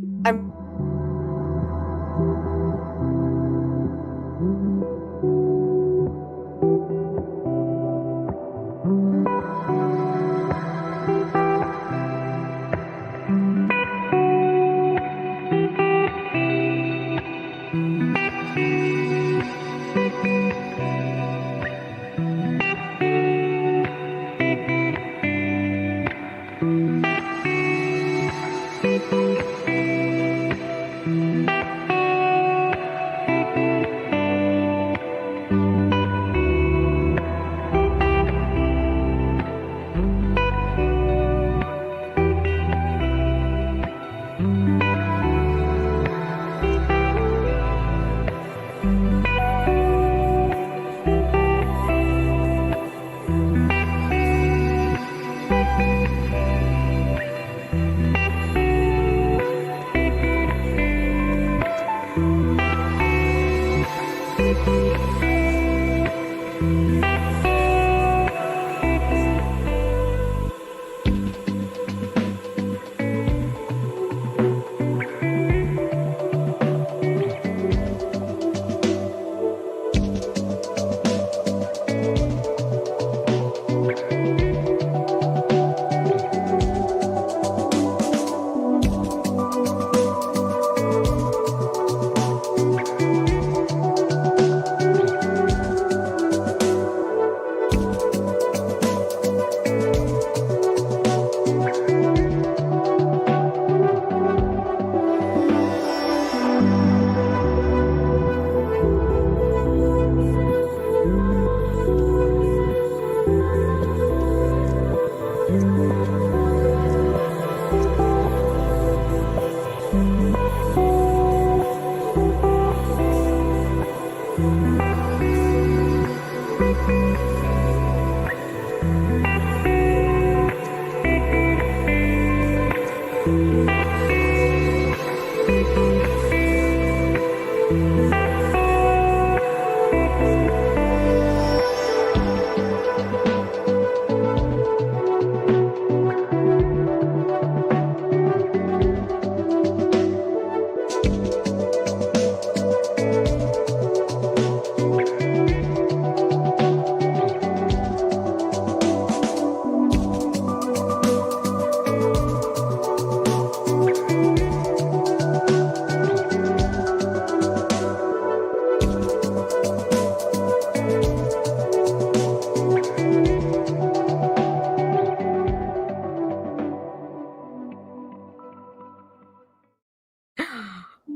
I'm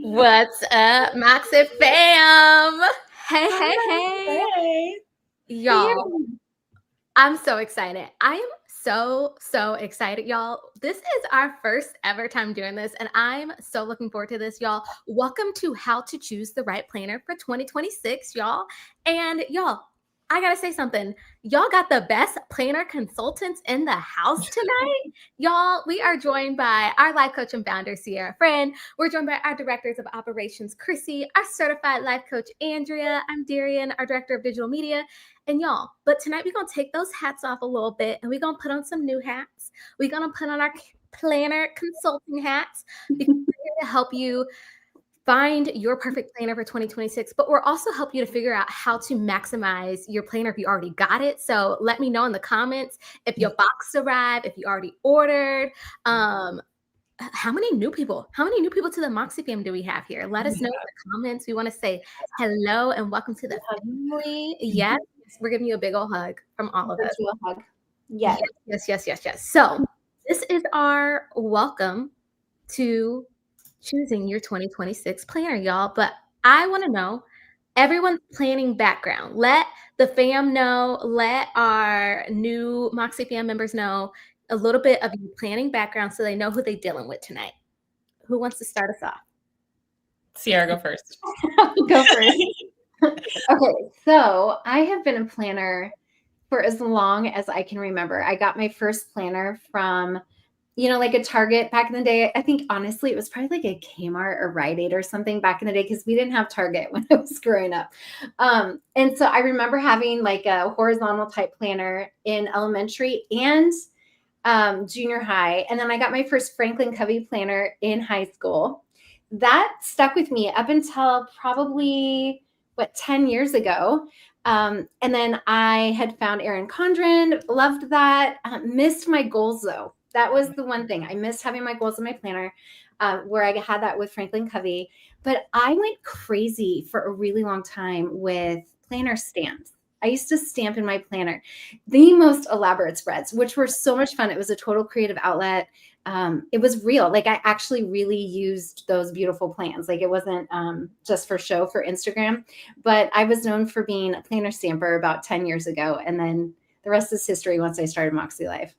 What's up, Mäksē fam? Hey, hey, hey. Hey. Y'all, I'm so excited. I am so excited, y'all. This is our first ever time doing this, and I'm so looking forward to this, y'all. Welcome to How to Choose the Right Planner for 2026, y'all. And y'all, I gotta say something. Y'all got the best planner consultants in the house tonight. Y'all, we are joined by our life coach and founder, Sierra Friend. We're joined by our directors of operations, Chrissy, our certified life coach, Andrea. I'm Darian, our director of digital media. And y'all, but tonight we're going to take those hats off a little bit and we're going to put on some new hats. We're going to put on our planner consulting hats because we're here to help you find your perfect planner for 2026, but we're also help you to figure out how to maximize your planner if you already got it. So let me know in the comments if your box arrived, if you already ordered. How many new people to the Mäksē fam do we have here? Let us know in the comments. We want to say hello and welcome to the family. Yes, we're giving you a big old hug from all of us. Hug. Yes. Yes. So this is our welcome to choosing your 2026 planner, y'all. But I want to know everyone's planning background. Let the fam know, let our new Mäksē fam members know a little bit of your planning background so they know who they're dealing with tonight. Who wants to start us off? Sierra, go first. Go first. Okay, so I have been a planner for as long as I can remember. I got my first planner from, like a Target back in the day. I think honestly, it was probably like a Kmart or Rite Aid or something back in the day because we didn't have Target when I was growing up. And so I remember having like a horizontal type planner in elementary and junior high. And then I got my first Franklin Covey planner in high school. That stuck with me up until probably 10 years ago. And then I had found Erin Condren, loved that. Missed my goals though. That was the one thing. I missed having my goals in my planner, where I had that with Franklin Covey. But I went crazy for a really long time with planner stamps. I used to stamp in my planner the most elaborate spreads, which were so much fun. It was a total creative outlet. It was real. Like I actually really used those beautiful plans. Like it wasn't just for show for Instagram, but I was known for being a planner stamper about 10 years ago. And then the rest is history once I started Moxie Life.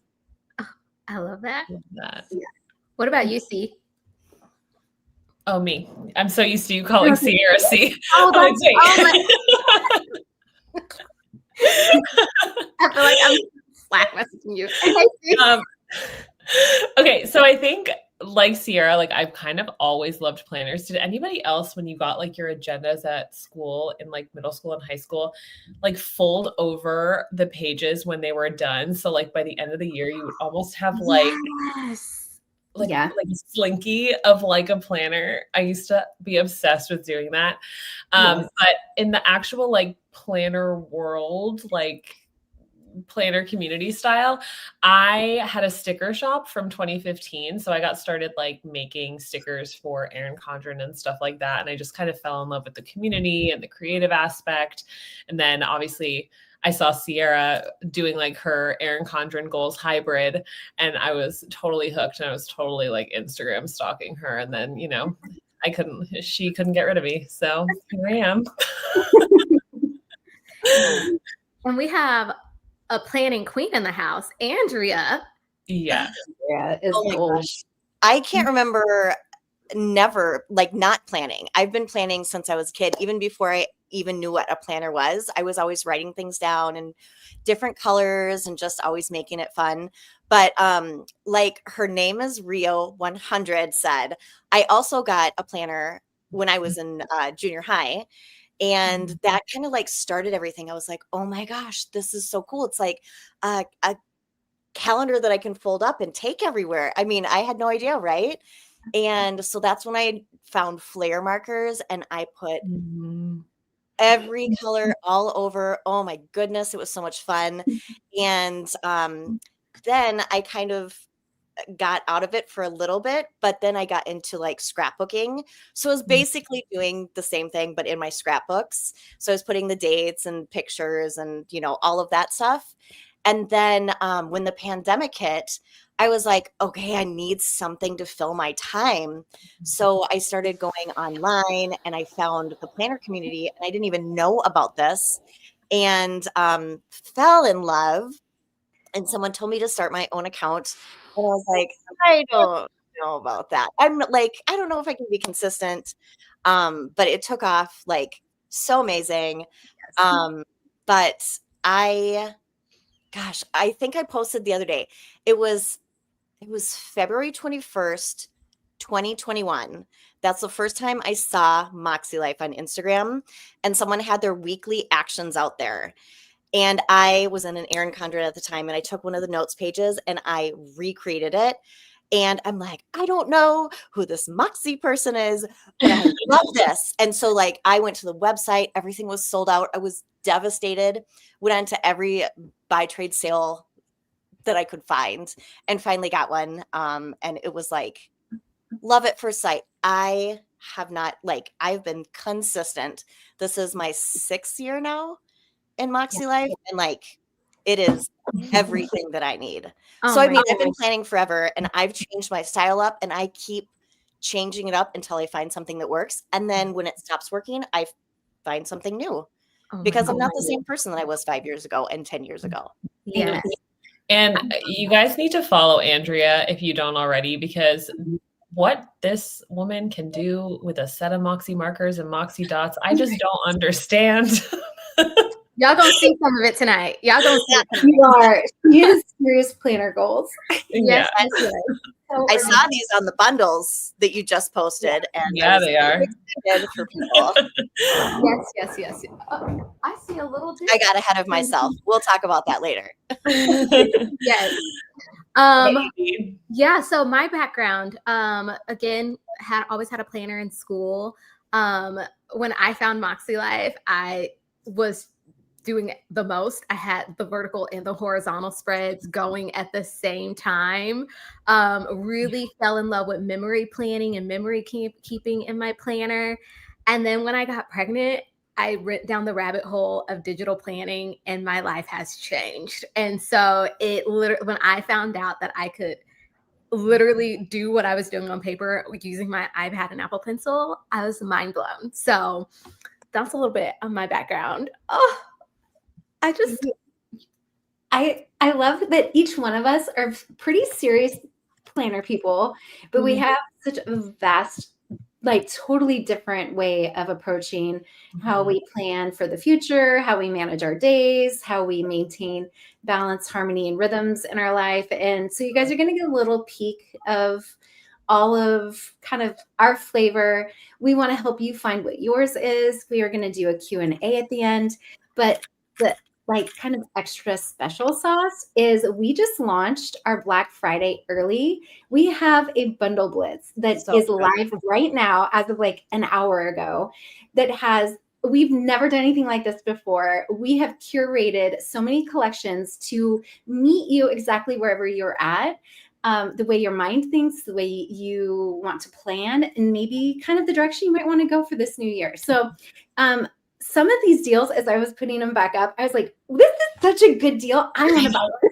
Oh, I love that. Yeah. What about you, C? Oh, me. I'm so used to you calling Sierra C. Oh, I feel like I'm Slack messaging you. Okay, so I think like Sierra, like I've kind of always loved planners. Did anybody else, when you got like your agendas at school in like middle school and high school, like fold over the pages when they were done? So like by the end of the year, you would almost have like like a slinky of like a planner. I used to be obsessed with doing that. But in the actual like planner world, like planner community style, I had a sticker shop from 2015. So I got started like making stickers for Erin Condren and stuff like that. And I just kind of fell in love with the community and the creative aspect. And then obviously I saw Sierra doing like her Erin Condren goals hybrid, and I was totally hooked, and I was totally like Instagram stalking her. And then, you know, she couldn't get rid of me. So here I am. And we have a planning queen in the house, Andrea. Yeah. Yeah. Gosh. I can't remember never like not planning. I've been planning since I was a kid, even before I even knew what a planner was. I was always writing things down in different colors and just always making it fun. But like her name is Rio 100 said, I also got a planner when I was in junior high. And that kind of like started everything. I was like, oh my gosh, this is so cool. It's like a calendar that I can fold up and take everywhere. I mean, I had no idea, right? And so that's when I found flare markers, and I put every color all over. Oh my goodness, it was so much fun. And then I kind of got out of it for a little bit, but then I got into like scrapbooking. So I was basically doing the same thing, but in my scrapbooks. So I was putting the dates and pictures and, you know, all of that stuff. And then when the pandemic hit, I was like, okay, I need something to fill my time. So I started going online, and I found the planner community, and I didn't even know about this, and fell in love. And someone told me to start my own account. And I was like, I don't know about that. I'm like, I don't know if I can be consistent. But it took off like so amazing. But I think I posted the other day. It was February 21st, 2021. That's the first time I saw Moxie Life on Instagram, and someone had their weekly actions out there. And I was in an Erin Condren at the time, and I took one of the notes pages and I recreated it. And I'm like, I don't know who this Moxie person is, but I love this. And so like I went to the website, everything was sold out. I was devastated. Went on to every buy trade sale that I could find, and finally got one. And it was like love at first sight. I have not I've been consistent. This is my 6th year now in Moxie Life, and like it is everything that I need. So I mean, I've been planning forever, and I've changed my style up, and I keep changing it up until I find something that works. And then when it stops working, I find something new, because I'm not the same person that I was 5 years ago and 10 years ago. Yeah. And you guys need to follow Andrea if you don't already, because what this woman can do with a set of Moxie markers and Moxie dots, I just don't understand. Y'all gonna see some of it tonight. Y'all gonna see it tonight. You are. She has serious planner goals. Yes, Yeah. yes. So I saw these on the bundles that you just posted, and Yeah, they are. excited for people. Yes. I see a little I got ahead of myself. We'll talk about that later. Yes. Yeah, so my background, again, always had a planner in school. When I found Moxie Life, I was doing the most. I had the vertical and the horizontal spreads going at the same time. Really fell in love with memory planning and memory keeping in my planner. And then when I got pregnant, I went down the rabbit hole of digital planning and my life has changed. And so it literally, when I found out that I could literally do what I was doing on paper using my iPad and Apple Pencil, I was mind blown. So that's a little bit of my background. Oh, I love that each one of us are pretty serious planner people, but we have such a vast, like totally different way of approaching how we plan for the future, how we manage our days, how we maintain balance, harmony, and rhythms in our life. And so you guys are going to get a little peek of all of kind of our flavor. We want to help you find what yours is. We are going to do a Q&A at the end, but the like kind of extra special sauce is we just launched our Black Friday early. We have a bundle blitz that is live right now as of like an hour ago that has, we've never done anything like this before. We have curated so many collections to meet you exactly wherever you're at. The way your mind thinks, the way you want to plan, and maybe kind of the direction you might want to go for this new year. So some of these deals, as I was putting them back up, I was like, this is such a good deal. I want to buy one.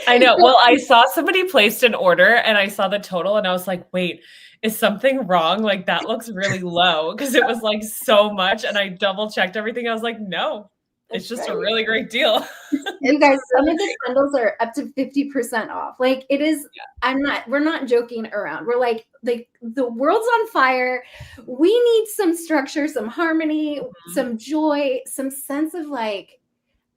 I know. Well, I saw somebody placed an order and I saw the total and I was like, wait, is something wrong? Like that looks really low because it was like so much. And I double checked everything. I was like, no, it's just a really great deal. You guys, some of the bundles are up to 50% off. Like it is, we're not joking around. We're like the world's on fire. We need some structure, some harmony, some joy, some sense of like,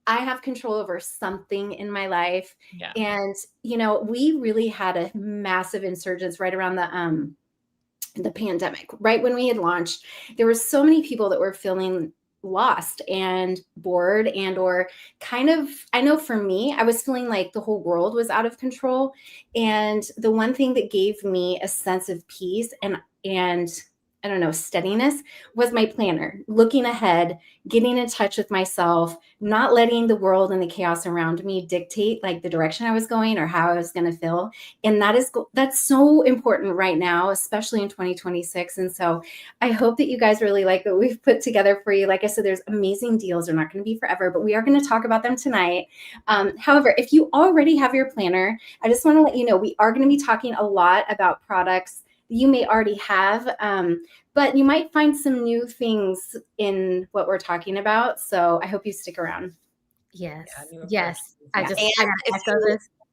I have control over something in my life. Yeah. And, you know, we really had a massive insurgence right around the pandemic, right when we had launched. There were so many people that were feeling lost and bored and or kind of, I know for me, I was feeling like the whole world was out of control. And the one thing that gave me a sense of peace and I don't know, steadiness was my planner, looking ahead, getting in touch with myself, not letting the world and the chaos around me dictate like the direction I was going or how I was going to feel. And that's so important right now, especially in 2026. And so I hope that you guys really like what we've put together for you. Like I said, there's amazing deals. They're not going to be forever, but we are going to talk about them tonight. However, if you already have your planner, I just want to let you know, we are going to be talking a lot about products you may already have, but you might find some new things in what we're talking about. So I hope you stick around. Yes. Yeah, yes. And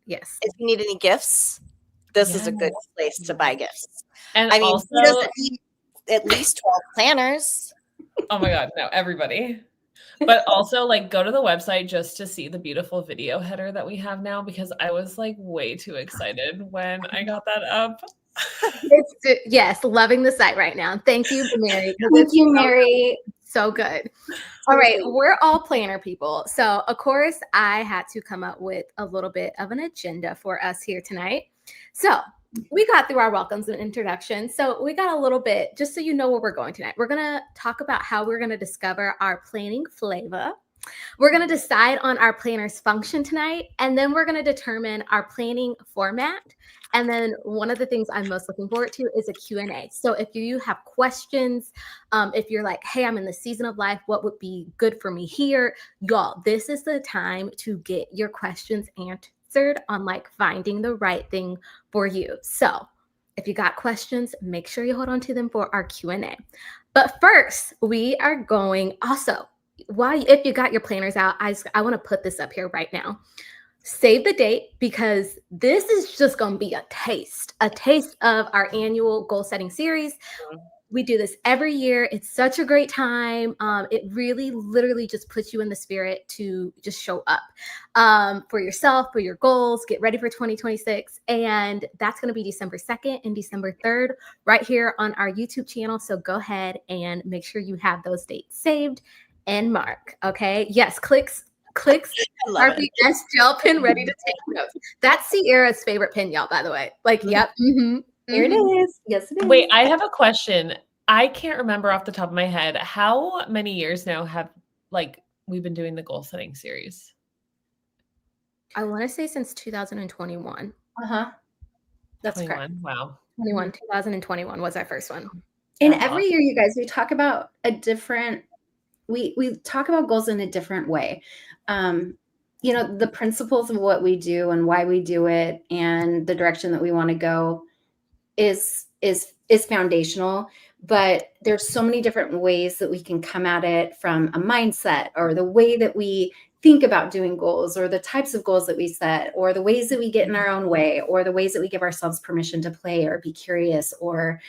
Yes. if you need any gifts, this is a good place to buy gifts. And I mean, also, who doesn't need at least 12 planners? Oh my God, no, everybody. But also like go to the website just to see the beautiful video header that we have now, because I was like way too excited when I got that up. Yes, loving the site right now. Thank you, Mary. Thank you, Mary. So good. All right, we're all planner people. So, of course, I had to come up with a little bit of an agenda for us here tonight. So, we got through our welcomes and introductions. So, we got a little bit, just so you know where we're going tonight. We're going to talk about how we're going to discover our planning flavor. We're going to decide on our planner's function tonight, and then we're going to determine our planning format. And then one of the things I'm most looking forward to is a Q&A. So if you have questions, if you're like, hey, I'm in the season of life, what would be good for me here? Y'all, this is the time to get your questions answered on like finding the right thing for you. So if you got questions, make sure you hold on to them for our Q&A. But first, we are going also, if you got your planners out, I want to put this up here right now. Save the date, because this is just going to be a taste of our annual goal setting series. We do this every year. It's such a great time. It really literally just puts you in the spirit to just show up for yourself, for your goals, get ready for 2026. And that's going to be December 2nd and December 3rd right here on our YouTube channel. So go ahead and make sure you have those dates saved and mark. Okay. Yes. clicks I love it. RPS gel pen ready to take notes. That's Sierra's favorite pen, y'all, by the way. Like, yep. Here it is. Yes, it is. Wait, I have a question. I can't remember off the top of my head. How many years now have we've been doing the goal setting series? I want to say since 2021. That's 21. correct. Wow. 2021 was our first one. And That's every awesome. year, you guys, we talk about a different. We talk about goals in a different way. The principles of what we do and why we do it, and the direction that we want to go, is foundational. But there's so many different ways that we can come at it, from a mindset, or the way that we think about doing goals, or the types of goals that we set, or the ways that we get in our own way, or the ways that we give ourselves permission to play or be curious or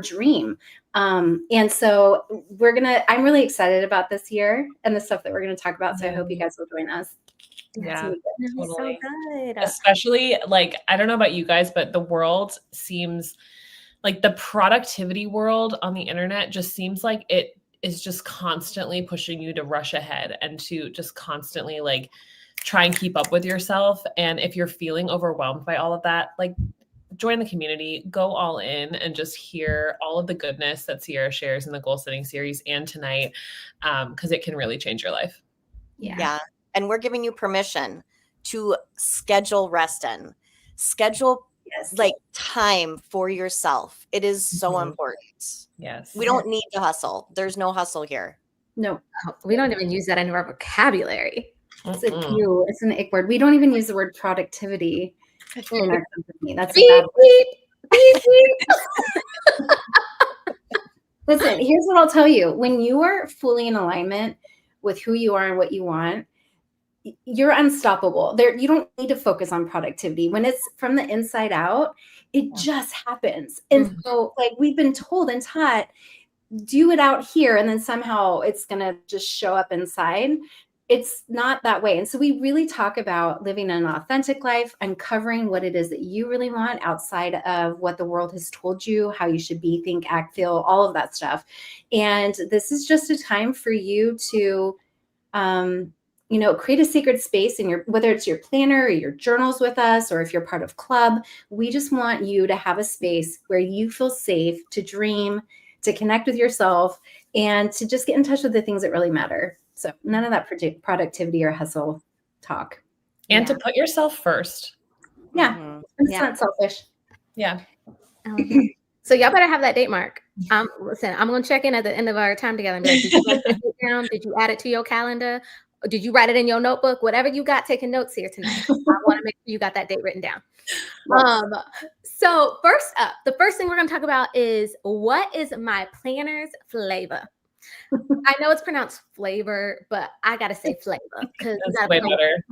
dream. And so I'm really excited about this year and the stuff that we're going to talk about. So I hope you guys will join us. Yeah, totally. So good. Especially, I don't know about you guys, but the world seems like the productivity world on the internet just seems like it is just constantly pushing you to rush ahead and to just constantly try and keep up with yourself. And if you're feeling overwhelmed by all of that, join the community, go all in, and just hear all of the goodness that Sierra shares in the goal setting series and tonight, because it can really change your life. Yeah. And we're giving you permission to schedule rest in. Schedule time for yourself. It is so important. Yes. We don't need to hustle. There's no hustle here. No, we don't even use that in our vocabulary. It's an ick word. We don't even use the word productivity in our company. That's beep, a bad beep, beep, beep. Listen, here's what I'll tell you. When you are fully in alignment with who you are and what you want, you're unstoppable. You don't need to focus on productivity. When it's from the inside out, it just happens. And so we've been told and taught, do it out here, and then somehow it's going to just show up inside. It's not that way. And so we really talk about living an authentic life, uncovering what it is that you really want outside of what the world has told you, how you should be, think, act, feel, all of that stuff. And this is just a time for you to, create a sacred space in whether it's your planner or your journals with us, or if you're part of club. We just want you to have a space where you feel safe to dream, to connect with yourself, and to just get in touch with the things that really matter. So none of that productivity or hustle talk. And to put yourself first. Yeah. It's not selfish. Yeah. So y'all better have that date mark. Listen, I'm going to check in at the end of our time together and be like, did you write that date down? Did you add it to your calendar? Or did you write it in your notebook? Whatever you got taking notes here tonight. I want to make sure you got that date written down. So first up, the first thing we're going to talk about is, what is my planner's flavor? I know it's pronounced flavor, but I got to say flavor because that's way better.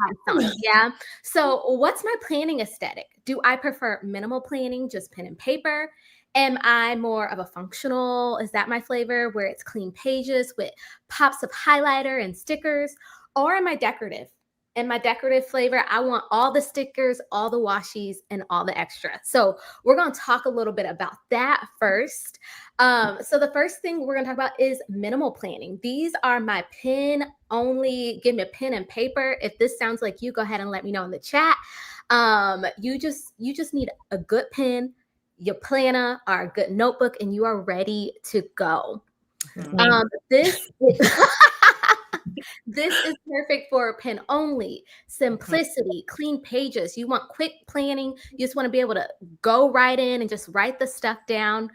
Yeah. So what's my planning aesthetic? Do I prefer minimal planning, just pen and paper? Am I more of a functional? Is that my flavor, where it's clean pages with pops of highlighter and stickers? Or am I decorative? In my decorative flavor, I want all the stickers, all the washies, and all the extra. So we're going to talk a little bit about that first. So the first thing we're going to talk about is minimal planning. These are my pen only. Give me a pen and paper. If this sounds like you, go ahead and let me know in the chat. You just need a good pen, your planner, or a good notebook, and you are ready to go. This is perfect for pen only, simplicity, clean pages. You want quick planning. You just want to be able to go right in and just write the stuff down.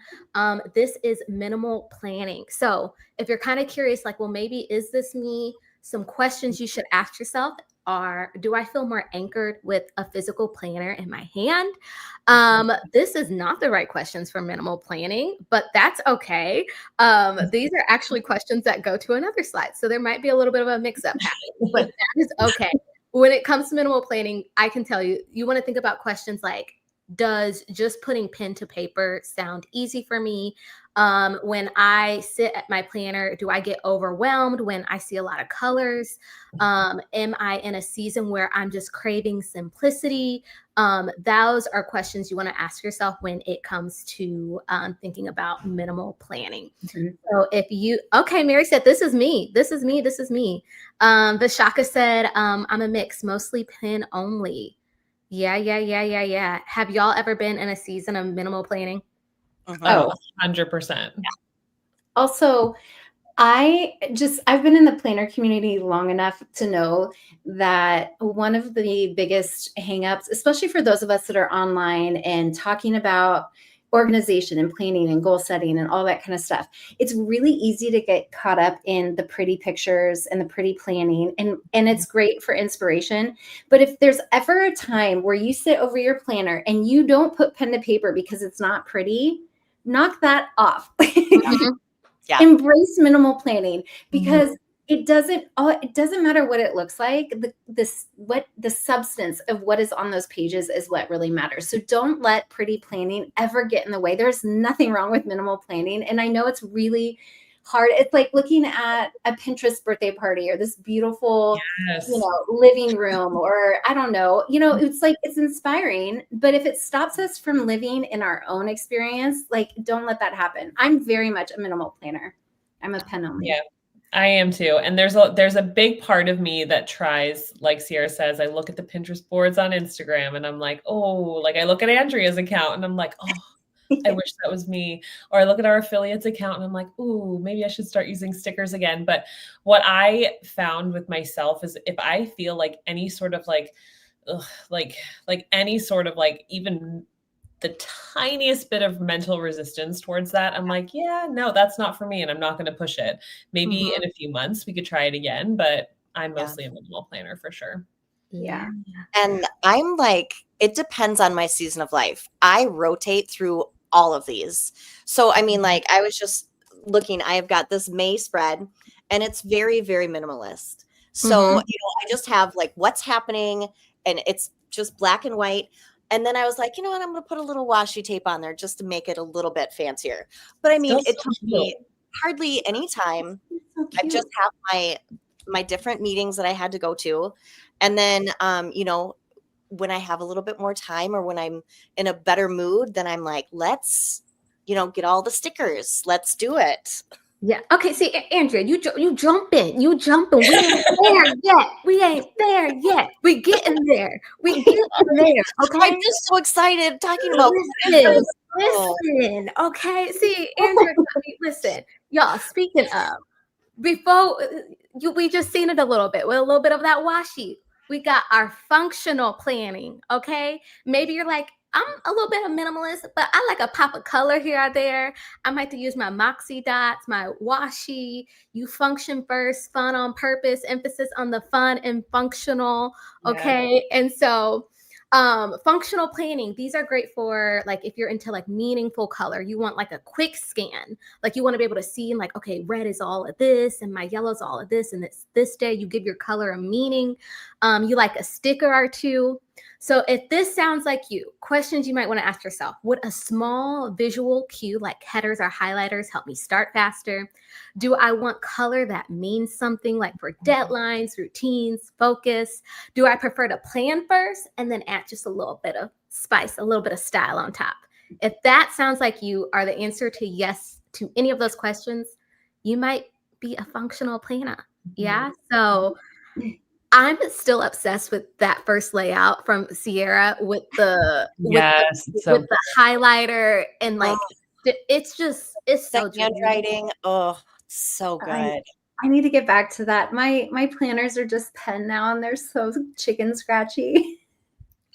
This is minimal planning. So if you're kind of curious, well, maybe is this me? Some questions you should ask yourself are, do I feel more anchored with a physical planner in my hand? This is not the right questions for minimal planning, but that's okay. These are actually questions that go to another slide. So there might be a little bit of a mix-up happening, but that is okay. When it comes to minimal planning, I can tell you, you want to think about questions like, does just putting pen to paper sound easy for me? When I sit at my planner, do I get overwhelmed when I see a lot of colors? Am I in a season where I'm just craving simplicity? Those are questions you want to ask yourself when it comes to thinking about minimal planning. So if you, okay, Mary said, this is me. This is me. This is me. Vishaka said, I'm a mix, mostly pen only. Yeah. Have y'all ever been in a season of minimal planning? Oh, 100%. Also, I've been in the planner community long enough to know that one of the biggest hangups, especially for those of us that are online and talking about organization and planning and goal setting and all that kind of stuff, it's really easy to get caught up in the pretty pictures and the pretty planning, and it's great for inspiration. But if there's ever a time where you sit over your planner and you don't put pen to paper because it's not pretty, knock that off. Yeah. Embrace minimal planning, because it doesn't matter what it looks like. The substance of what is on those pages is what really matters. So don't let pretty planning ever get in the way. There's nothing wrong with minimal planning. And I know it's really hard. It's like looking at a Pinterest birthday party or this beautiful, Yes. living room, or I don't know, it's like, it's inspiring, but if it stops us from living in our own experience, like, don't let that happen. I'm very much a minimal planner. I'm a pen only. Yeah, I am too. And there's a big part of me that tries, like Sierra says, I look at the Pinterest boards on Instagram and I'm like, oh, like I look at Andrea's account and I'm like, oh, I wish that was me. Or I look at our affiliates account and I'm like, ooh, maybe I should start using stickers again. But what I found with myself is if I feel like any sort of like any sort of like even the tiniest bit of mental resistance towards that, I'm like, yeah, no, that's not for me. And I'm not going to push it. Maybe in a few months we could try it again, but I'm mostly a minimal planner for sure. Yeah. And I'm like, it depends on my season of life. I rotate through all of these. So, I mean, like I was just looking, I've got this May spread and it's very, very minimalist. So, I just have like what's happening and it's just black and white. And then I was like, you know what, I'm going to put a little washi tape on there just to make it a little bit fancier. But I mean, it took me hardly any time. I just have my different meetings that I had to go to. And then, when I have a little bit more time or when I'm in a better mood, then I'm like, let's, get all the stickers. Let's do it. Yeah. Okay. See, Andrea, you jumping. We ain't there yet. We ain't there yet. We getting there. Okay. I'm just so excited talking about listen. Okay. See, Andrea, listen, y'all. Speaking of, before we just seen it a little bit with a little bit of that washi. We got our functional planning. Okay. Maybe you're like, I'm a little bit of minimalist, but I like a pop of color here or there. I might have to use my Moxie dots, my washi. You function first, fun on purpose, emphasis on the fun and functional. Okay. Yeah. And so functional planning, these are great for like if you're into like meaningful color, you want like a quick scan, like you want to be able to see and like, okay, red is all of this and my yellow is all of this, and it's this day. You give your color a meaning. You like a sticker or two. So if this sounds like you, questions you might want to ask yourself: would a small visual cue like headers or highlighters help me start faster? Do I want color that means something, like for deadlines, routines, focus? Do I prefer to plan first and then add just a little bit of spice, a little bit of style on top? If that sounds like you are the answer to yes to any of those questions, you might be a functional planner. Yeah. So I'm still obsessed with that first layout from Sierra with the with the highlighter and like it's so handwriting. Oh, so good. I need to get back to that. My planners are just pen now and they're so chicken scratchy.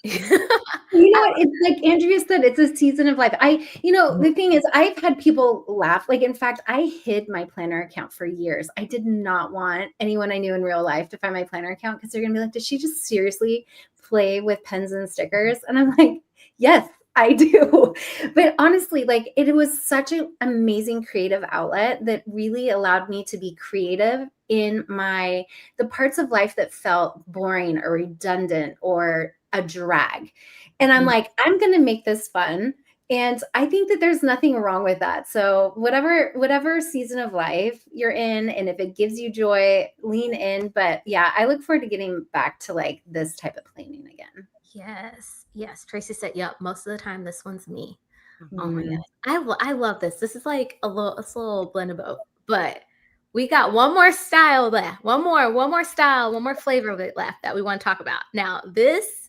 What? It's like Andrea said, it's a season of life. The thing is, I've had people laugh. Like, in fact, I hid my planner account for years. I did not want anyone I knew in real life to find my planner account because they're going to be like, did she just seriously play with pens and stickers? And I'm like, yes, I do. But honestly, like, it was such an amazing creative outlet that really allowed me to be creative in the parts of life that felt boring or redundant or a drag. And I'm like, I'm going to make this fun. And I think that there's nothing wrong with that. So whatever season of life you're in, and if it gives you joy, lean in. But yeah, I look forward to getting back to like this type of planning again. Yes. Tracy said, yep, most of the time this one's me. Mm-hmm. Oh my God. I love this. This is like a little blend of both. But we got one more style left. One more style, one more flavor of it left that we want to talk about. Now, this,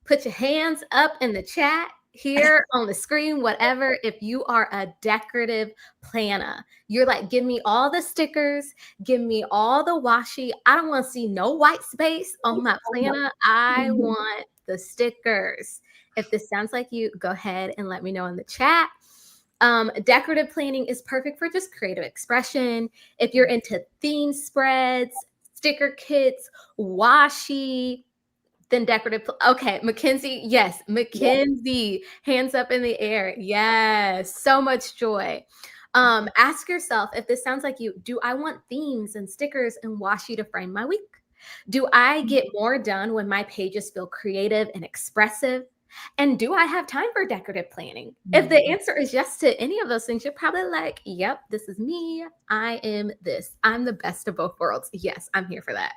put your hands up in the chat here on the screen, whatever. If you are a decorative planner, you're like, give me all the stickers, give me all the washi. I don't want to see no white space on my planner. I want the stickers. If this sounds like you, go ahead and let me know in the chat. Decorative planning is perfect for just creative expression. If you're into theme spreads, sticker kits, washi, then decorative. Okay, Mackenzie. Yes, Mackenzie. Hands up in the air. Yes, so much joy. Ask yourself if this sounds like you. Do I want themes and stickers and washi to frame my week? Do I get more done when my pages feel creative and expressive? And do I have time for decorative planning? If the answer is yes to any of those things, you're probably like, yep, this is me. I am this. I'm the best of both worlds. Yes, I'm here for that.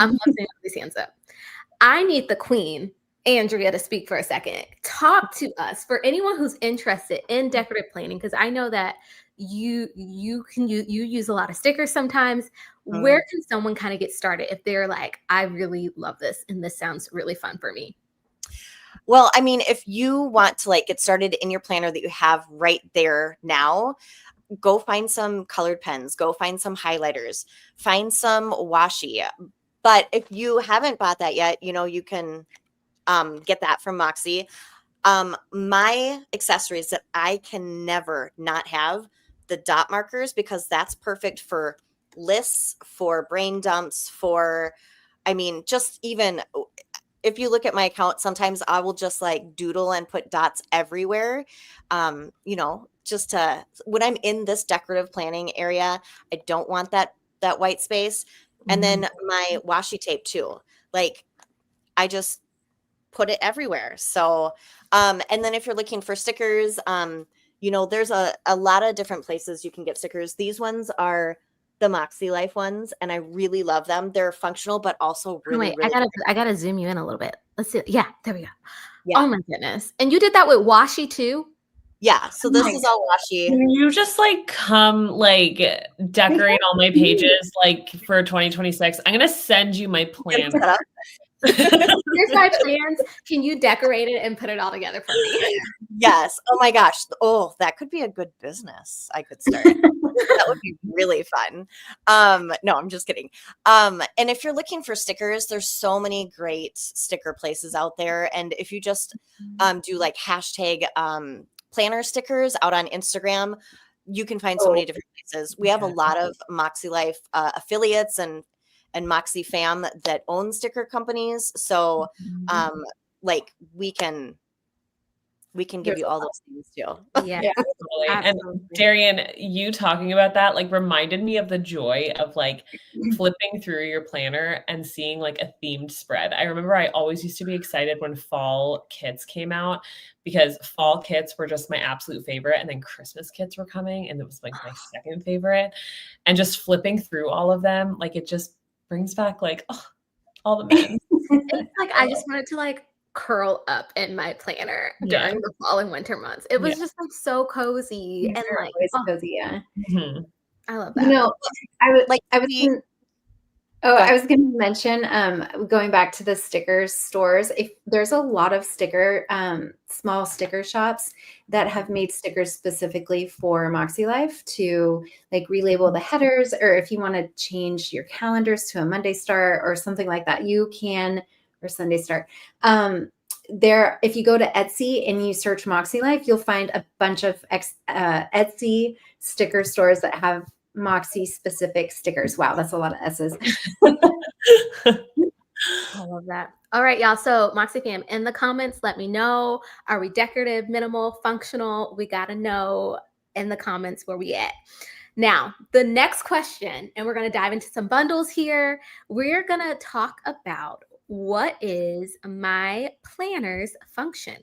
I'm seeing these hands up. I need the queen, Andrea, to speak for a second. Talk to us, for anyone who's interested in decorative planning, because I know that you use a lot of stickers sometimes. Where can someone kind of get started if they're like, I really love this and this sounds really fun for me? Well, I mean, if you want to like get started in your planner that you have right there now, go find some colored pens, go find some highlighters, find some washi. But if you haven't bought that yet, you can get that from Mäksē. My accessories that I can never not have, the dot markers, because that's perfect for lists, for brain dumps, just even if you look at my account, sometimes I will just like doodle and put dots everywhere. Just to, when I'm in this decorative planning area, I don't want that white space. And then my washi tape too. Like I just put it everywhere. So, and then if you're looking for stickers, there's a lot of different places you can get stickers. These ones are the Mäksē Life ones, and I really love them. They're functional, but also really, really I gotta zoom you in a little bit. Let's see. Yeah, there we go. Yeah. Oh my goodness. And you did that with washi too? Yeah. So this is all washi. Can you just like come like decorate all my pages like for 2026? I'm gonna send you my plan. Here's my plans. Can you decorate it and put it all together for me? Yes. Oh my gosh. Oh, that could be a good business I could start. That would be really fun. No, I'm just kidding. And if you're looking for stickers, there's so many great sticker places out there. And if you just do like hashtag planner stickers out on Instagram, you can find so many different places. We have a lot of Mäksē Life affiliates and Mäksē fam that own sticker companies. So like we can give you all those things too. Yeah. Totally. And Darian, you talking about that like reminded me of the joy of like flipping through your planner and seeing like a themed spread. I remember I always used to be excited when fall kits came out because fall kits were just my absolute favorite. And then Christmas kits were coming and it was like my second favorite. And just flipping through all of them, like it just brings back like all the memories. It's like I just wanted to like curl up in my planner during the fall and winter months. It was just like so cozy and like cozy. Yeah. I love that. I was going to mention, going back to the sticker stores, if there's a lot of small sticker shops that have made stickers specifically for Mäksē Life to like relabel the headers, or if you want to change your calendars to a Monday start or something like that, you can, or Sunday start. If you go to Etsy and you search Mäksē Life, you'll find a bunch of Etsy sticker stores that have Mäksē specific stickers. Wow, that's a lot of S's. I love that. All right, y'all. So Mäksē fam, in the comments, let me know. Are we decorative, minimal, functional? We got to know in the comments where we at. Now, the next question, and we're going to dive into some bundles here. We're going to talk about what is my planner's function?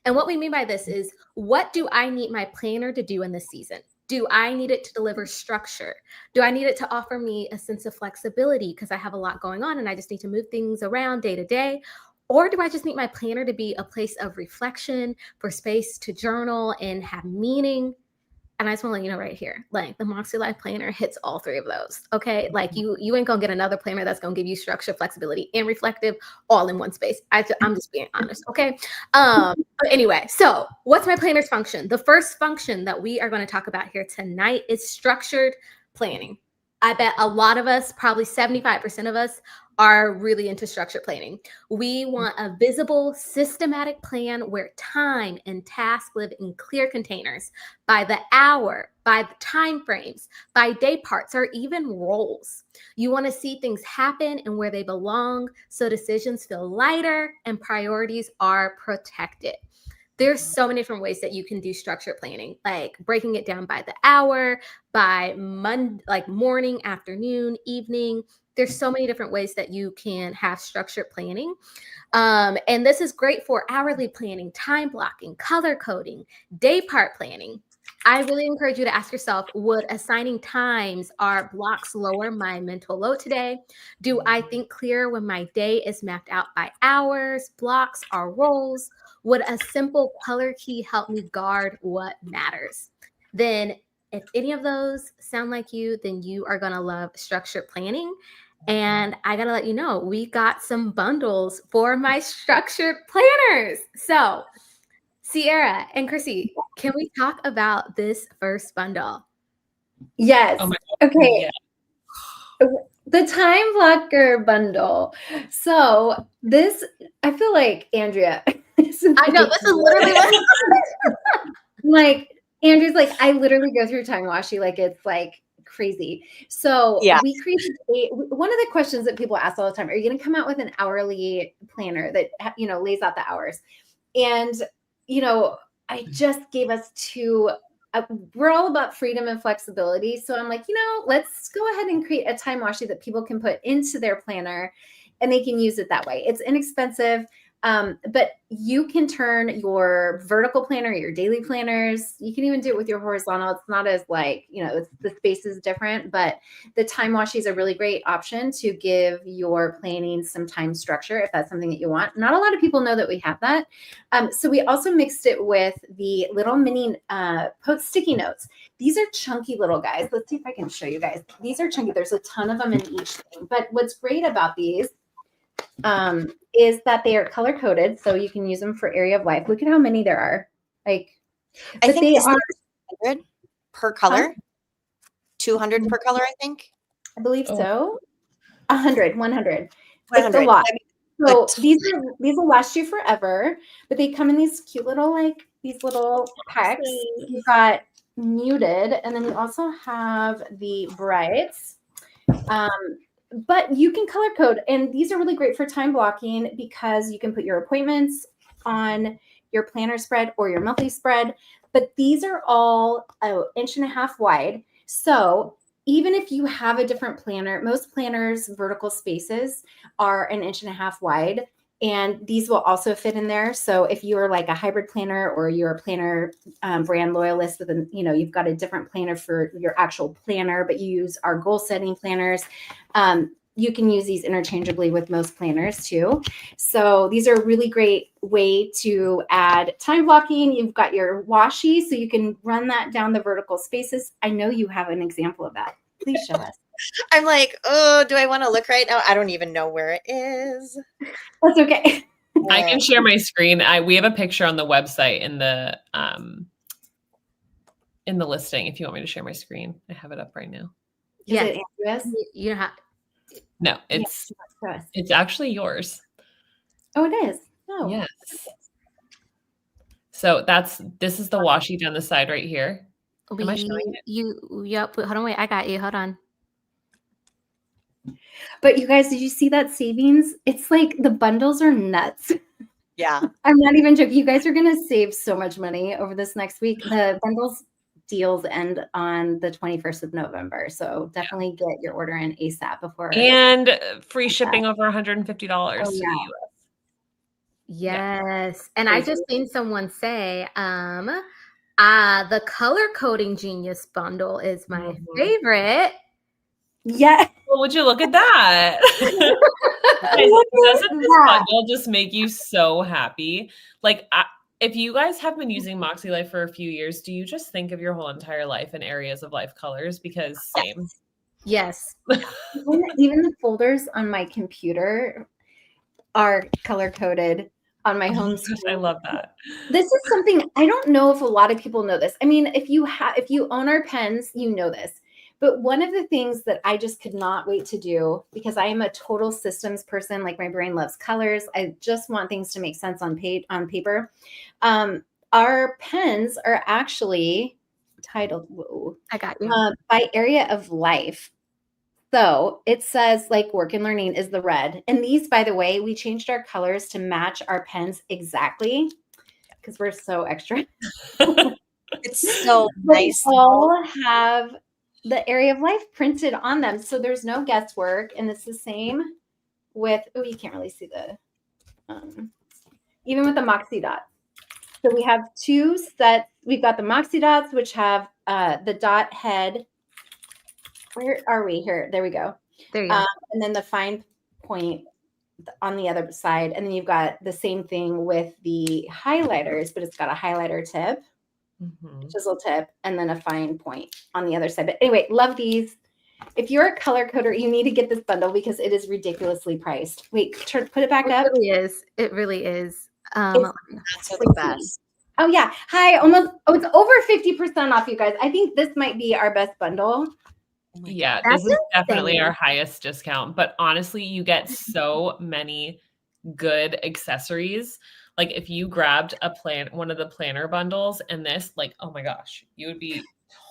And what we mean by this is, what do I need my planner to do in this season? Do I need it to deliver structure? Do I need it to offer me a sense of flexibility because I have a lot going on and I just need to move things around day to day? Or do I just need my planner to be a place of reflection, for space to journal and have meaning? And I just want to let you know right here, like the Mäksē Life Planner hits all three of those. Okay. Like you ain't gonna get another planner that's gonna give you structure, flexibility, and reflective all in one space. I'm just being honest. Okay. But anyway, so what's my planner's function? The first function that we are going to talk about here tonight is structured planning. I bet a lot of us, probably 75% of us, are really into structured planning. We want a visible, systematic plan where time and task live in clear containers by the hour, by the time frames, by day parts, or even roles. You want to see things happen and where they belong so decisions feel lighter and priorities are protected. There's so many different ways that you can do structured planning, like breaking it down by the hour, by morning, afternoon, evening. There's so many different ways that you can have structured planning. And this is great for hourly planning, time blocking, color coding, day part planning. I really encourage you to ask yourself, would assigning times or blocks lower my mental load today? Do I think clearer when my day is mapped out by hours, blocks, or roles? Would a simple color key help me guard what matters? Then if any of those sound like you, then you are going to love structured planning. And I got to let you know, we got some bundles for my structured planners. So Sierra and Chrissy, can we talk about this first bundle? Yes. Oh my God. Okay. Yeah. The time blocker bundle. So this, I feel like Andrea. I know, this is literally what like Andrew's like, I literally go through time washi like it's like crazy. So Yeah. we created one of the questions that people ask all the time, are you going to come out with an hourly planner that, you know, lays out the hours? And, you know, I just gave us two. We're all about freedom and flexibility. So I'm like, you know, let's go ahead and create a time washi that people can put into their planner and they can use it that way. It's inexpensive. But you can turn your vertical planner, your daily planners, you can even do it with your horizontal. It's not as like, you know, the space is different, but the time washi is a really great option to give your planning some time structure if that's something that you want. Not a lot of people know that we have that. So we also mixed it with the little mini sticky notes. These are chunky little guys. Let's see if I can show you guys. These are chunky. There's a ton of them in each thing. But what's great about these is that they are color coded, so you can use them for area of life. Look at how many there are. Like, I think they are 100 per color, 200 per color. I think. I believe so. 100. It's 100. a lot. I mean, So these will last you forever, but they come in these cute little these little packs. You've got muted, and then you also have the brights. But you can color code, and these are really great for time blocking because you can put your appointments on your planner spread or your monthly spread. But these are all an inch and a half wide. So even if you have a different planner, most planners' vertical spaces are an inch and a half wide. And these will also fit in there. So if you're like a hybrid planner or you're a planner brand loyalist with you've got a different planner for your actual planner, but you use our goal setting planners, you can use these interchangeably with most planners too. So these are a really great way to add time blocking. You've got your washi, so you can run that down the vertical spaces. I know you have an example of that. Please show us. I'm like, oh, do I want to look right now? I don't even know where it is. That's okay. I can share my screen. We have a picture on the website in the listing. If you want me to share my screen, I have it up right now. Is it Andrea's? You know how. No, it's actually yours. Oh, it is. Oh, yes. So this is the washi down the side right here. Am I showing it? Yep. Hold on, wait. I got you. Hold on. But you guys, did you see that savings? It's like the bundles are nuts. Yeah. I'm not even joking. You guys are going to save so much money over this next week. The bundles deals end on the 21st of November. So definitely get your order in ASAP before. And free shipping over $150 to the US. Yes. And I just seen someone say, the color coding genius bundle is my favorite. Yeah. Well, would you look at that? Doesn't this bundle just make you so happy? Like, if you guys have been using Moxie Life for a few years, do you just think of your whole entire life in areas of life colors? Because same. Yes. Even the folders on my computer are color coded on my home screen. I love that. This is something I don't know if a lot of people know this. I mean, if you own our pens, you know this. But one of the things that I just could not wait to do, because I am a total systems person, like my brain loves colors. I just want things to make sense on paper. Our pens are actually titled, I got you. by area of life. So it says like work and learning is the red. And these, by the way, we changed our colors to match our pens exactly because we're so extra. It's so nice. They all have the area of life printed on them. So there's no guesswork. And it's the same with, you can't really see the, even with the Moxie dots. So we have two sets. We've got the Moxie dots, which have the dot head. Where are we here? There we go. There you go. And then the fine point on the other side. And then you've got the same thing with the highlighters, but it's got a highlighter tip. Chisel tip, and then a fine point on the other side. But anyway, love these. If you're a color coder, you need to get this bundle because it is ridiculously priced. Wait, put it back up. It really is. It really is. That's the best. Oh yeah. Hi. It's over 50% off, you guys. I think this might be our best bundle. Yeah, this is definitely our highest discount. But honestly, you get so many good accessories. Like if you grabbed one of the planner bundles and this, like, oh my gosh, you would be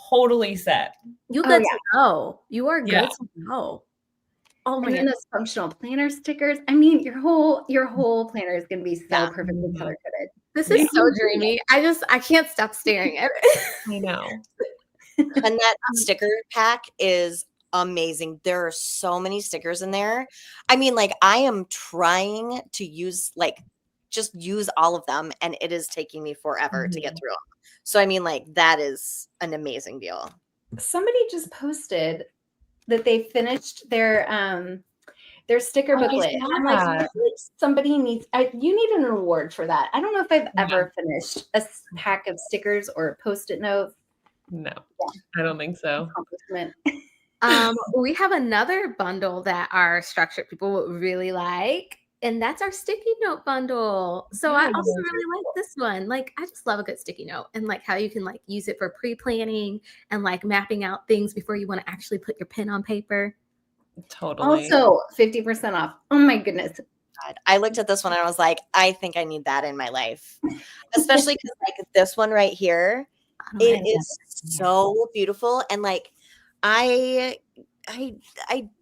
totally set. You good to go. You are good to go. Oh my God. And those functional planner stickers. I mean, your whole planner is going to be so perfectly color coded. This is so dreamy. I can't stop staring at it. I know. And that sticker pack is amazing. There are so many stickers in there. I mean, like I am trying to use just use all of them, and it is taking me forever to get through them. So I mean, like that is an amazing deal. Somebody just posted that they finished their sticker booklet. I'm like, somebody needs. You need an award for that. I don't know if I've ever finished a pack of stickers or Post-it notes. No, I don't think so. We have another bundle that our structured people would really like. And that's our sticky note bundle. So I also really like this one. Like, I just love a good sticky note and like how you can like use it for pre-planning and like mapping out things before you want to actually put your pen on paper. Totally. Also 50% off. Oh my goodness. I looked at this one and I was like, I think I need that in my life. Especially because like this one right here, it is so beautiful. And like, I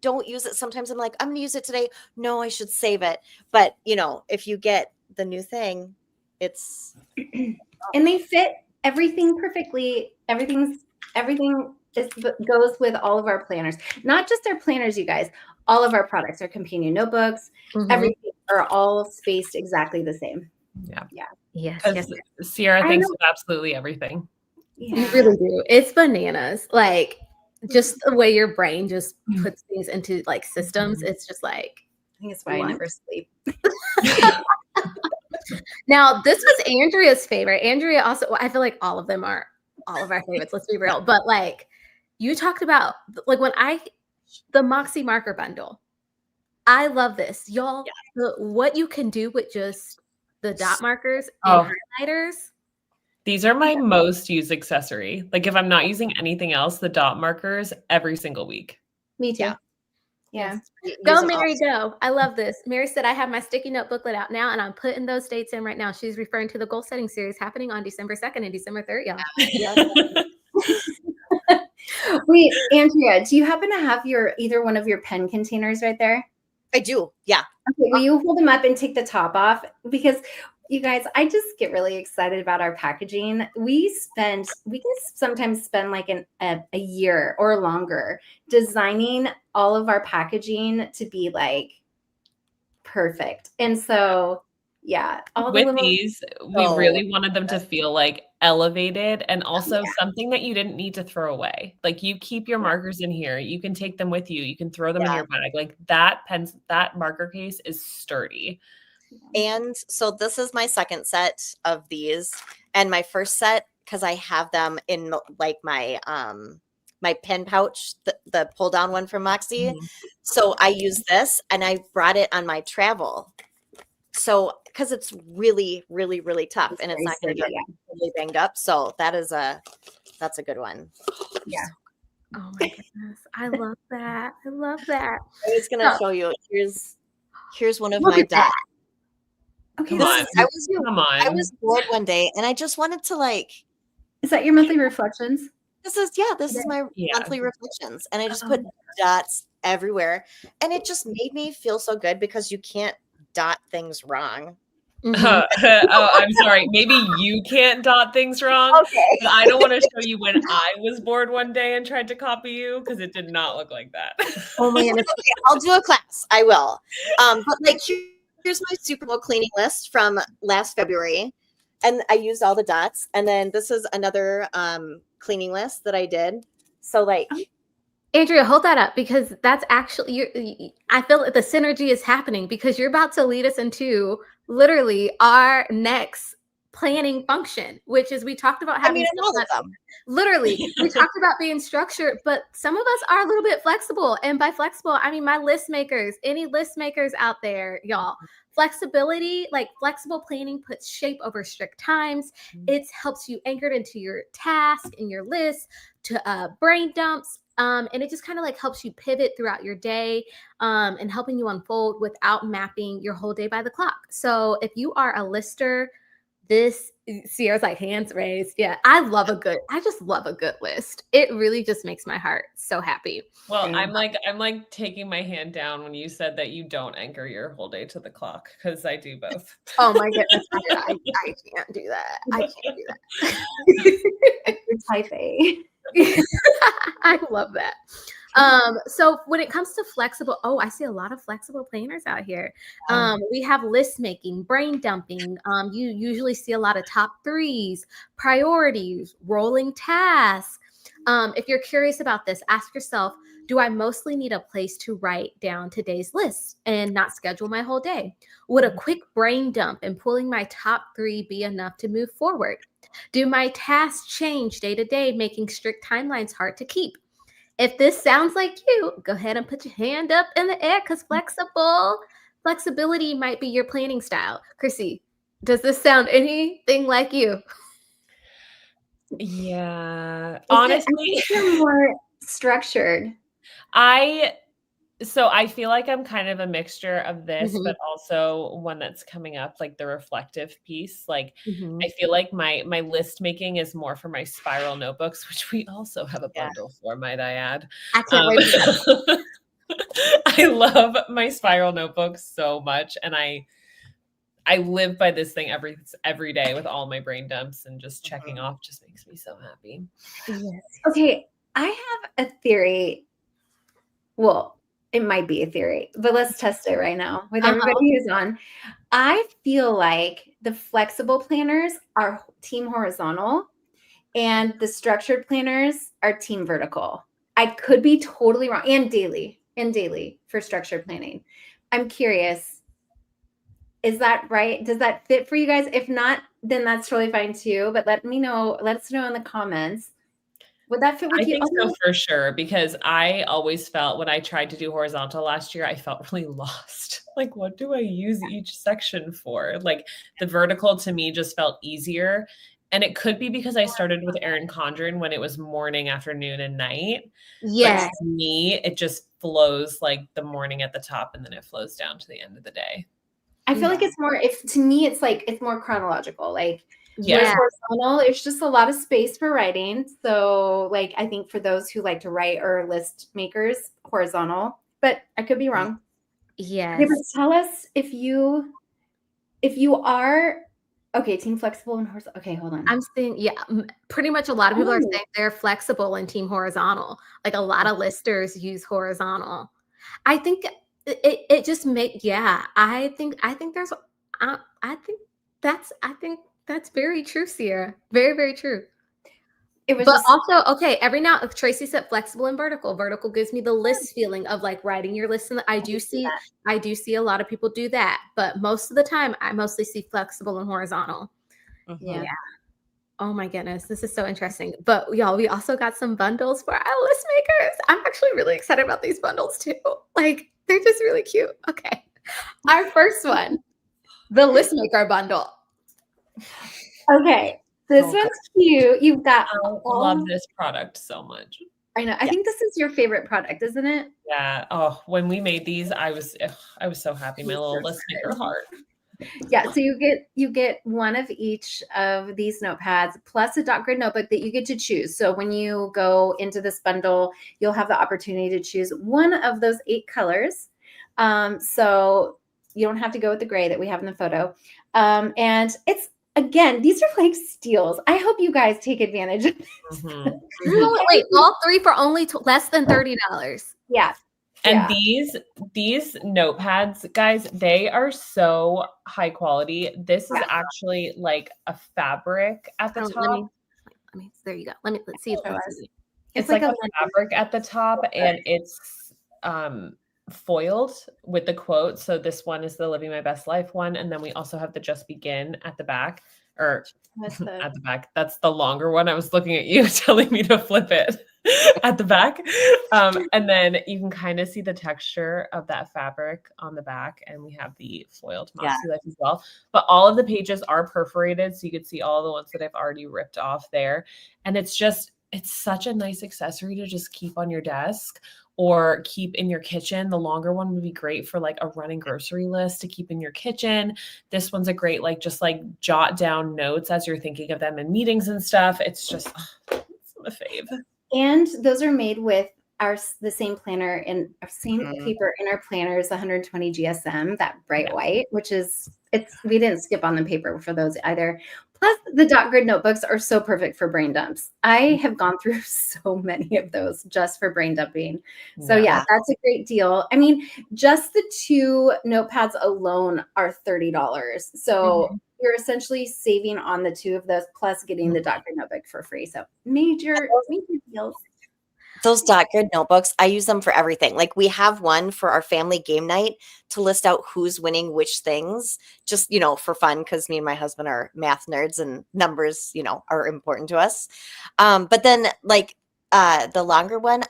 don't use it. Sometimes I'm like, I'm going to use it today. No, I should save it. But, you know, if you get the new thing, it's. And they fit everything perfectly. Everything goes with all of our planners. Not just our planners, you guys. All of our products, our companion notebooks, everything are all spaced exactly the same. Yeah. Yes. Sierra thinks of absolutely everything. Yeah. You really do. It's bananas. Like, just the way your brain just puts things into like systems, it's just like, I think it's why I never sleep. Now, this was Andrea's favorite. Andrea also, I feel like all of them are all of our favorites, let's be real. But like, you talked about like the Moxie marker bundle. I love this, y'all. What you can do with just the dot markers and highlighters. These are my most used accessory. Like if I'm not using anything else, the dot markers every single week. Me too. Yeah. Go, Mary, go. I love this. Mary said, I have my sticky note booklet out now and I'm putting those dates in right now. She's referring to the goal setting series happening on December 2nd and December 3rd, y'all. Wait, Andrea, do you happen to have either one of your pen containers right there? I do. Yeah. Okay, will you hold them up and take the top off? Because You guys, I just get really excited about our packaging. We can sometimes spend like a year or longer designing all of our packaging to be like perfect. And so, yeah, all the With little, these, we Oh, really wanted them to feel like elevated and also something that you didn't need to throw away. Like you keep your markers in here, you can take them with you, you can throw them in Yeah. your bag. Like that marker case is sturdy. And so this is my second set of these, and my first set, because I have them in like my my pen pouch, the pull down one from Moxie. Mhm. So I use this, and I brought it on my travel. So because it's really, really, really tough, and it's very not going to sturdy, get really banged up. So that's a good one. yeah. Oh my goodness. I love that. I love that. I was going to So, show you. Here's one of look my at that. dots. Okay, Come this on. is so cute. Come I on. was bored one day, and I just wanted to like. Is that your monthly reflections? This is my Yeah. monthly reflections, and I just Oh. put dots everywhere, and it just made me feel so good because you can't dot things wrong. Mhm. Oh, I'm sorry. Maybe you can't dot things wrong, Okay. but I don't want to show you when I was bored one day and tried to copy you because it did not look like that. Oh my goodness. Okay, I'll do a class. I will. But like here's my Super Bowl cleaning list from last February, and I used all the dots. And then this is another cleaning list that I did. So like, Andrea, hold that up because that's actually I feel that the synergy is happening because you're about to lead us into literally our next planning function, which is we talked about I having mean, in all of them. literally we talked about being structured, but some of us are a little bit flexible. And by flexible, I mean my list makers, any list makers out there, y'all. Flexibility, like flexible planning puts shape over strict times. It helps you anchored into your task and your list to brain dumps. And it just kind of like helps you pivot throughout your day and helping you unfold without mapping your whole day by the clock. So if you are a lister, this Sierra's like hands raised. Yeah, I just love a good list. It really just makes my heart so happy. Well, Same. I'm like taking my hand down when you said that you don't anchor your whole day to the clock because I do both. Oh my goodness, I can't do that. I can't do that. You're type A. I love that. So when it comes to flexible, I see a lot of flexible planners out here. We have list making, brain dumping. You usually see a lot of top threes, priorities, rolling tasks. If you're curious about this, ask yourself, do I mostly need a place to write down today's list and not schedule my whole day? Would a quick brain dump and pulling my top three be enough to move forward? Do my tasks change day to day, making strict timelines hard to keep? If this sounds like you, go ahead and put your hand up in the air because flexibility might be your planning style. Chrissy, does this sound anything like you? Yeah. I Honestly, think you're more structured. So I feel like I'm kind of a mixture of this, Mhm. but also one that's coming up, like the reflective piece. Like Mhm. I feel like my list making is more for my spiral notebooks, which we also have a Yeah. bundle for, might I add. I can't wait for that. I love my spiral notebooks so much, and I live by this thing every day with all my brain dumps, and just checking off just makes me so happy. Yes. Okay, I have a theory. Well, it might be a theory, but let's test it right now with everybody who's on. I feel like the flexible planners are team horizontal and the structured planners are team vertical. I could be totally wrong. And daily for structured planning. I'm curious, is that right? Does that fit for you guys? If not, then that's totally fine too. But let us know in the comments. Would that fit with I you? think so for sure, because I always felt when I tried to do horizontal last year, I felt really lost. Like, what do I use each section for? Like the vertical to me just felt easier. And it could be because I started with Erin Condren when it was morning, afternoon, and night. Yes. But to me, it just flows like the morning at the top and then it flows down to the end of the day. I feel like it's more, to me, it's more chronological. Like, Yeah. whereas horizontal, it's just a lot of space for writing. So, like, I think for those who like to write or list makers, horizontal. But I could be wrong. Yes. Okay, but tell us if you are Okay, Team Flexible and horizontal. Okay, hold on. I'm saying, pretty much a lot of people are saying they're flexible and Team Horizontal. Like a lot of listers use horizontal. I think it just I think there's I think that's very true, Sierra. Very, very true. It was But just also, okay, every now Tracy said flexible and vertical. Vertical gives me the list feeling of like writing your list. And I do see a lot of people do that, but most of the time I mostly see flexible and horizontal. yeah. Oh my goodness, this is so interesting. But y'all, we also got some bundles for our list makers. I'm actually really excited about these bundles too. Like, they're just really cute. Okay. Our first one, the list maker bundle. Okay. This Oh, one's cute. You've got I love this product so much. I know. I think this is your favorite product, isn't it? Yeah. Oh, when we made these, I was so happy. My little list maker heart. Yeah, so you get one of each of these notepads plus a dot grid notebook that you get to choose. So when you go into this bundle, you'll have the opportunity to choose one of those 8 colors. So you don't have to go with the gray that we have in the photo. And it's again, these are like steals. I hope you guys take advantage of this. No, wait, all 3 for only less than $30. Yeah. And these notepads, guys, they are so high quality. This is actually like a fabric at the top. Let me there you go. Let's see if that's it's like a fabric at the top, and it's foiled with the quote. So this one is the Living My Best Life one, and then we also have the Just Begin at the back, or at the back. That's the longer one. I was looking at you telling me to flip it at the back. And then you can kind of see the texture of that fabric on the back, and we have the foiled Moxie Life as well. But all of the pages are perforated, so you can see all the ones that I've already ripped off there. And it's such a nice accessory to just keep on your desk or keep in your kitchen. The longer one would be great for like a running grocery list to keep in your kitchen. This one's a great, like, just like jot down notes as you're thinking of them in meetings and stuff. It's just, it's my fave. And those are made with the same planner and same paper in our planners, 120 GSM, that bright white, which is, we didn't skip on the paper for those either. Plus the dot grid notebooks are so perfect for brain dumps. I have gone through so many of those just for brain dumping. So yeah, that's a great deal. I mean, just the 2 notepads alone are $30. So you're essentially saving on the 2 of those plus getting the dot grid notebook for free. So major deals. Those dot grid notebooks, I use them for everything. Like we have one for our family game night to list out who's winning which things, just, for fun, because me and my husband are math nerds and numbers, are important to us. But then like the longer one,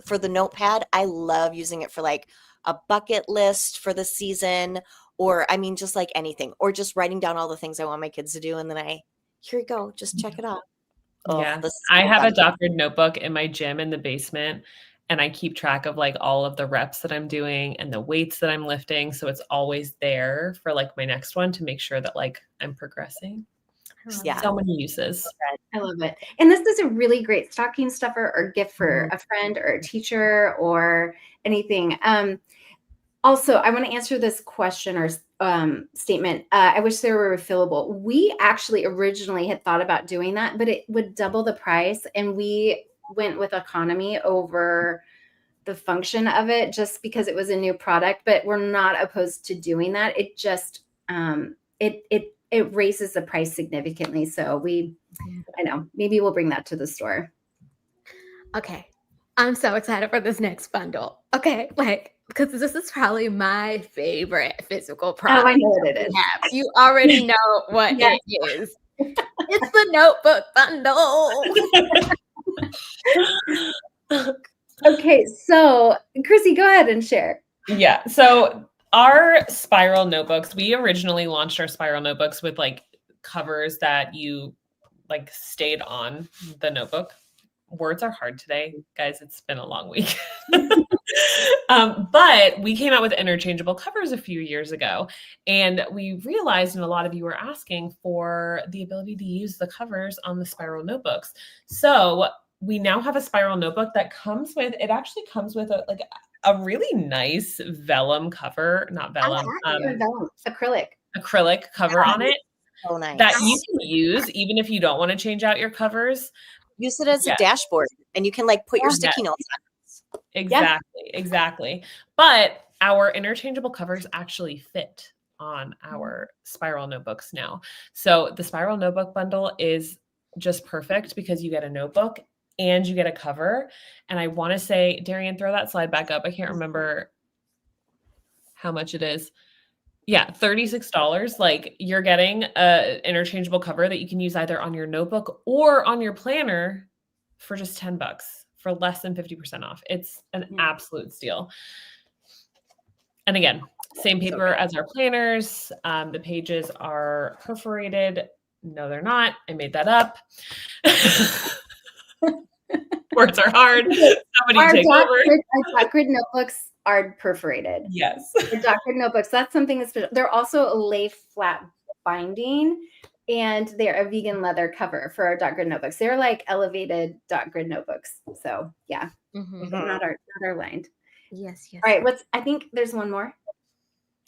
for the notepad, I love using it for like a bucket list for the season, or I mean, just like anything, or just writing down all the things I want my kids to do. And then here you go, just check it out. Yeah, I have a dot grid notebook in my gym in the basement, and I keep track of like all of the reps that I'm doing and the weights that I'm lifting. So it's always there for like my next one to make sure that like I'm progressing. Yeah. So many uses. I love it. And this is a really great stocking stuffer or gift for a friend or a teacher or anything. Also, I want to answer this question or statement. I wish they were refillable. We actually originally had thought about doing that, but it would double the price. And we went with economy over the function of it just because it was a new product, but we're not opposed to doing that. It just, it raises the price significantly. So I know, maybe we'll bring that to the store. Okay. I'm so excited for this next bundle. Okay. Because this is probably my favorite physical product. Oh, I know what it is. You already know what it is. It's the notebook bundle. Okay. So Chrissy, go ahead and share. Yeah. So our spiral notebooks, we originally launched our spiral notebooks with like covers that you like stayed on the notebook. Words are hard today, guys. It's been a long week. But we came out with interchangeable covers a few years ago, and we realized, and a lot of you were asking for the ability to use the covers on the spiral notebooks. So we now have a spiral notebook that comes with, it actually comes with a really nice vellum cover, not vellum, acrylic cover on it. So nice. that you can use even if you don't want to change out your covers. Use it as a Yes. dashboard, and you can like put your sticky Yes. notes on. Exactly. But our interchangeable covers actually fit on our spiral notebooks now. So the spiral notebook bundle is just perfect because you get a notebook and you get a cover. And I want to say, Darian, throw that slide back up. I can't remember how much it is. Yeah, $36. Like you're getting a interchangeable cover that you can use either on your notebook or on your planner for just $10 for less than 50% off. It's an absolute steal. And again, same paper as our planners. The pages are perforated. No, they're not. I made that up. Words are hard. Somebody take over. Our dot grid notebooks are perforated. Yes. The dot grid notebooks, that's something that's special. They're also a lay flat binding, and they're a vegan leather cover for our dot grid notebooks. They're like elevated dot grid notebooks. So yeah, not our lined. Yes. All right, I think there's one more.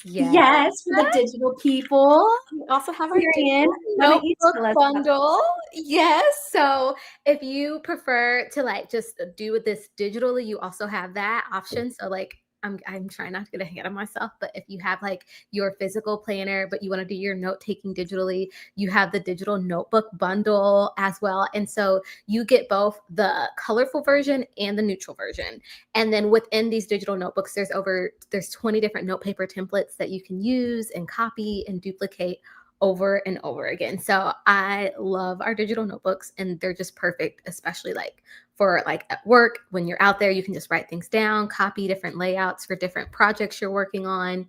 Yes, for the digital people. We also have our Darian, notebook bundle. Yes. So if you prefer to like just do this digitally, you also have that option. So like I'm trying not to get ahead of myself, but if you have like your physical planner, but you want to do your note taking digitally, you have the digital notebook bundle as well. And so you get both the colorful version and the neutral version. And then within these digital notebooks, there's 20 different note paper templates that you can use and copy and duplicate over and over again. So I love our digital notebooks, and they're just perfect, especially like for like at work, when you're out there, you can just write things down, copy different layouts for different projects you're working on.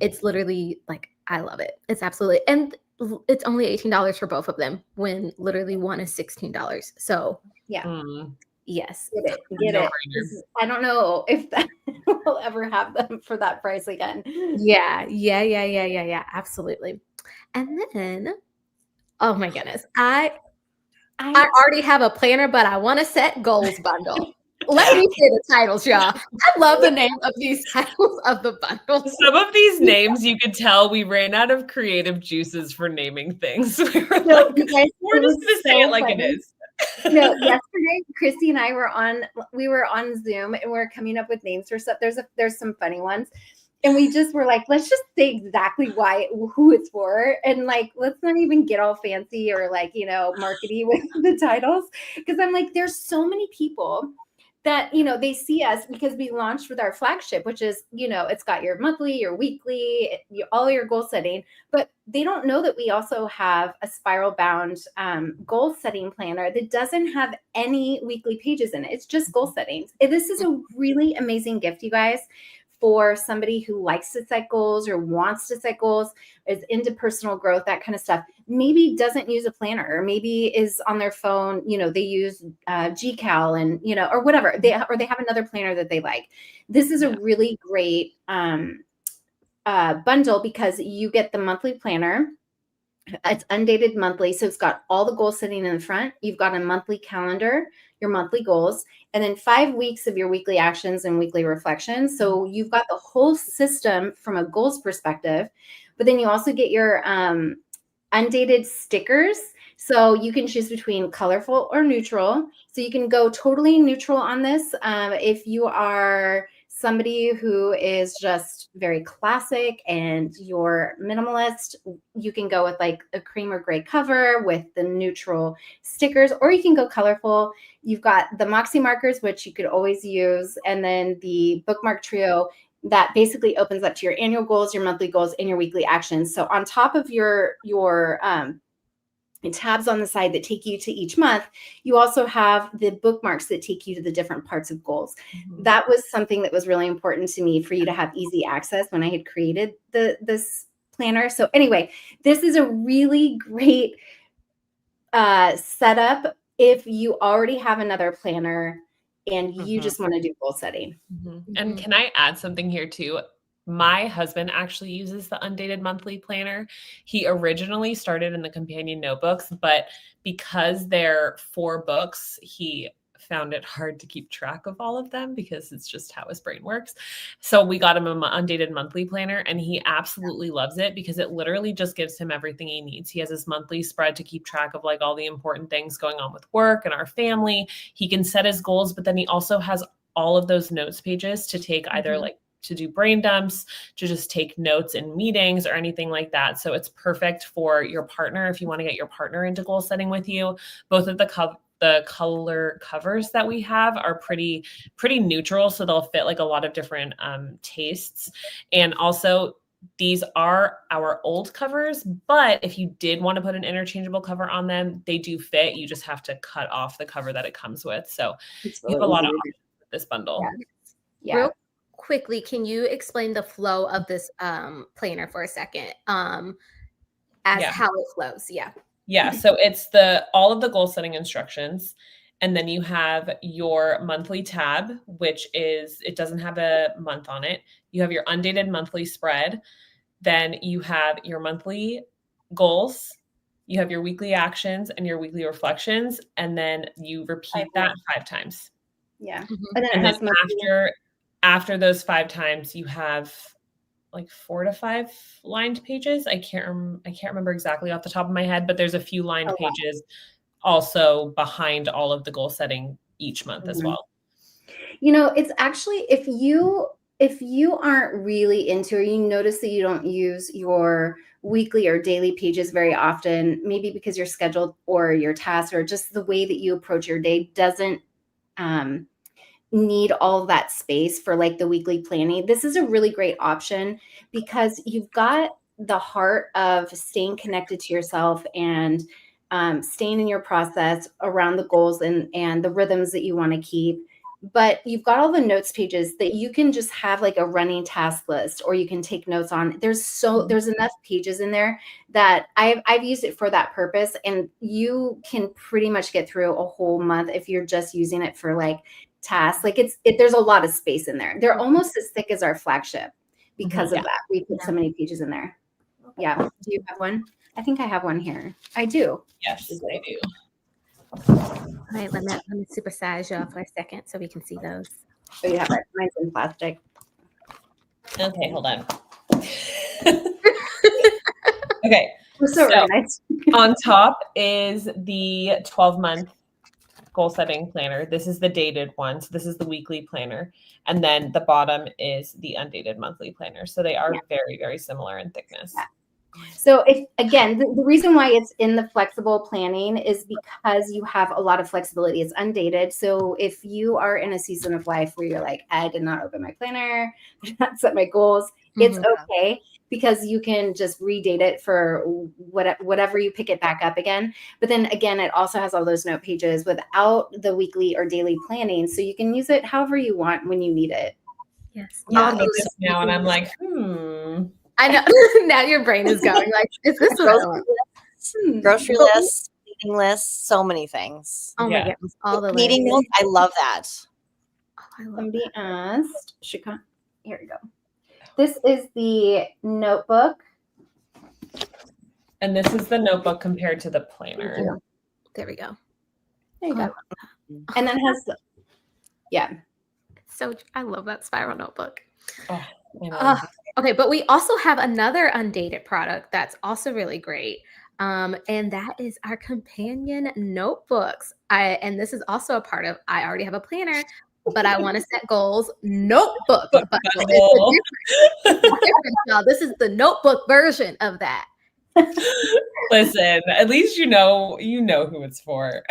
It's literally like, I love it. It's absolutely, and it's only $18 for both of them when literally one is $16. So yeah. Yes. Get it. I don't know if we'll ever have them for that price again. Yeah. Absolutely. And then, oh my goodness, I already have a planner, but I want to set goals bundle. Let me say the titles, y'all. I love the name of these titles of the bundles. Some of these names, you could tell we ran out of creative juices for naming things. We were like, we're just going to say it like it is. No, yesterday, Christy and I were on Zoom, and we're coming up with names for stuff. There's some funny ones. And we just were like, let's just say exactly who it's for. And like, let's not even get all fancy or like, markety with the titles. Because I'm like, there's so many people that, they see us because we launched with our flagship, which is, it's got your monthly, your weekly, all your goal setting, but they don't know that we also have a spiral bound goal setting planner that doesn't have any weekly pages in it. It's just goal settings. This is a really amazing gift, you guys, for somebody who likes to set goals or wants to set goals, is into personal growth, that kind of stuff. Maybe doesn't use a planner, or maybe is on their phone, they use GCal and, or whatever. They have another planner that they like. This is a really great bundle because you get the monthly planner. It's undated monthly. So it's got all the goal setting in the front. You've got a monthly calendar, your monthly goals, and then 5 weeks of your weekly actions and weekly reflections. So you've got the whole system from a goals perspective, but then you also get your undated stickers. So you can choose between colorful or neutral. So you can go totally neutral on this. If you are somebody who is just very classic and you're minimalist, you can go with like a cream or gray cover with the neutral stickers, or you can go colorful. You've got the Mäksē markers, which you could always use, and then the bookmark trio that basically opens up to your annual goals, your monthly goals, and your weekly actions. So on top of your tabs on the side that take you to each month, you also have the bookmarks that take you to the different parts of goals. That was something that was really important to me, for you to have easy access when I had created this planner. So anyway, this is a really great setup if you already have another planner and you just want to do goal setting. And can I add something here too? My husband actually uses the undated monthly planner. He originally started in the companion notebooks, but because they're 4 books, he found it hard to keep track of all of them because it's just how his brain works. So we got him an undated monthly planner, and he absolutely loves it because it literally just gives him everything he needs. He has his monthly spread to keep track of like all the important things going on with work and our family. He can set his goals, but then he also has all of those notes pages to take either like to do brain dumps, to just take notes in meetings or anything like that. So it's perfect for your partner if you want to get your partner into goal setting with you. Both of the color covers that we have are pretty neutral, so they'll fit like a lot of different tastes. And also, these are our old covers, but if you did want to put an interchangeable cover on them, they do fit. You just have to cut off the cover that it comes with. So you have a lot of options with this bundle. Yeah. Real quickly, can you explain the flow of this planner for a second? How it flows? Yeah. So it's all of the goal setting instructions. And then you have your monthly tab, which it doesn't have a month on it. You have your undated monthly spread. Then you have your monthly goals. You have your weekly actions and your weekly reflections. And then you repeat that 5 times. Yeah. And then after those 5 times, you have like 4 to 5 lined pages. I can't remember exactly off the top of my head, but there's a few lined pages also behind all of the goal setting each month as well. You know, it's actually, if you aren't really into, or you notice that you don't use your weekly or daily pages very often, maybe because you're scheduled or your tasks or just the way that you approach your day doesn't need all of that space for like the weekly planning, this is a really great option because you've got the heart of staying connected to yourself and staying in your process around the goals and the rhythms that you want to keep. But you've got all the notes pages that you can just have like a running task list, or you can take notes on. There's enough pages in there that I've used it for that purpose. And you can pretty much get through a whole month if you're just using it for like tasks. Like there's a lot of space in there. They're almost as thick as our flagship because of that. We put so many pages in there. Yeah. Do you have one? I think I have one here. I do. Yes, I do. All right, let me supersize y'all for a second so we can see those. So you have it. Mine's in plastic. Okay, hold on. Okay. So nice. On top is the 12-month goal setting planner. This is the dated one. So this is the weekly planner. And then the bottom is the undated monthly planner. So they are very, very similar in thickness. Yeah. So the reason why it's in the flexible planning is because you have a lot of flexibility. It's undated. So if you are in a season of life where you're like, I did not open my planner, I did not set my goals, it's okay because you can just redate it for whatever you pick it back up again. But then again, it also has all those note pages without the weekly or daily planning. So you can use it however you want when you need it. Yes. Yeah, now and I'm like, I know. Now your brain is going like, is this grocery list, meeting list, so many things. Oh my goodness. All the meeting notes. I love that. Somebody asked, here we go. This is the notebook. And this is the notebook compared to the planner. There we go. There you go. And then it has So I love that spiral notebook. Oh, I know. Okay, but we also have another undated product that's also really great. And that is our companion notebooks. And this is also a part of, I already have a planner, but I want to set goals notebook. This is the notebook version of that. Listen, at least you know who it's for.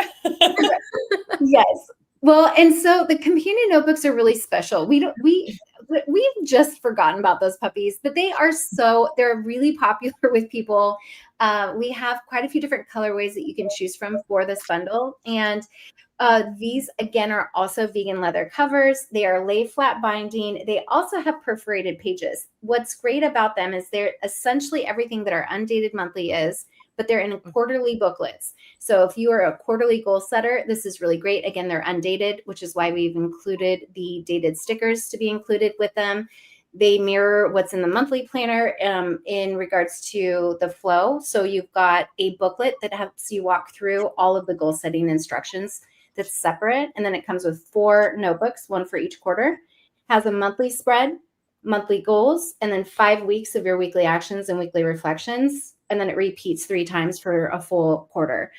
Yes. Well, and so the companion notebooks are really special. We've just forgotten about those puppies, but they're really popular with people. We have quite a few different colorways that you can choose from for this bundle. And these, again, are also vegan leather covers. They are lay flat binding. They also have perforated pages. What's great about them is they're essentially everything that our undated monthly is, but they're in quarterly booklets. So if you are a quarterly goal setter, this is really great. Again, they're undated, which is why we've included the dated stickers to be included with them. They mirror what's in the monthly planner in regards to the flow. So you've got a booklet that helps you walk through all of the goal setting instructions that's separate. And then it comes with 4 notebooks, one for each quarter, has a monthly spread, monthly goals, and then 5 weeks of your weekly actions and weekly reflections. And then it repeats 3 times for a full quarter.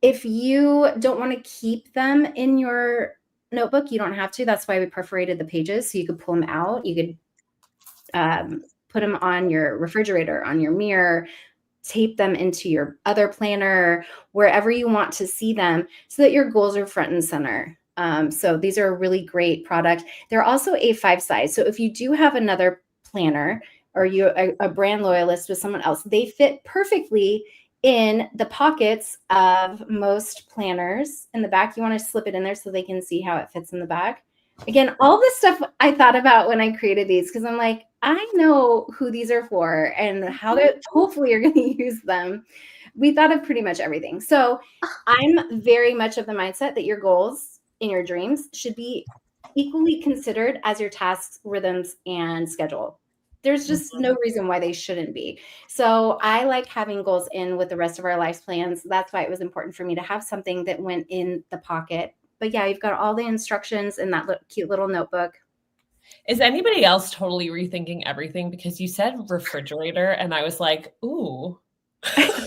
If you don't want to keep them in your notebook, you don't have to. That's why we perforated the pages so you could pull them out. You could put them on your refrigerator, on your mirror, tape them into your other planner, wherever you want to see them, so that your goals are front and center. So these are a really great product. They're also A5 size. So if you do have another planner or you're a brand loyalist with someone else, they fit perfectly in the pockets of most planners. In the back, you want to slip it in there so they can see how it fits in the back. Again, all this stuff I thought about when I created these, because I'm like, I know who these are for and how to hopefully you're going to use them. We thought of pretty much everything. So I'm very much of the mindset that your goals in your dreams should be equally considered as your tasks, rhythms, and schedule. There's just no reason why they shouldn't be. So I like having goals in with the rest of our life plans. That's why it was important for me to have something that went in the pocket. But yeah, you've got all the instructions in that cute little notebook. Is anybody else totally rethinking everything? Because you said refrigerator and I was like, ooh. I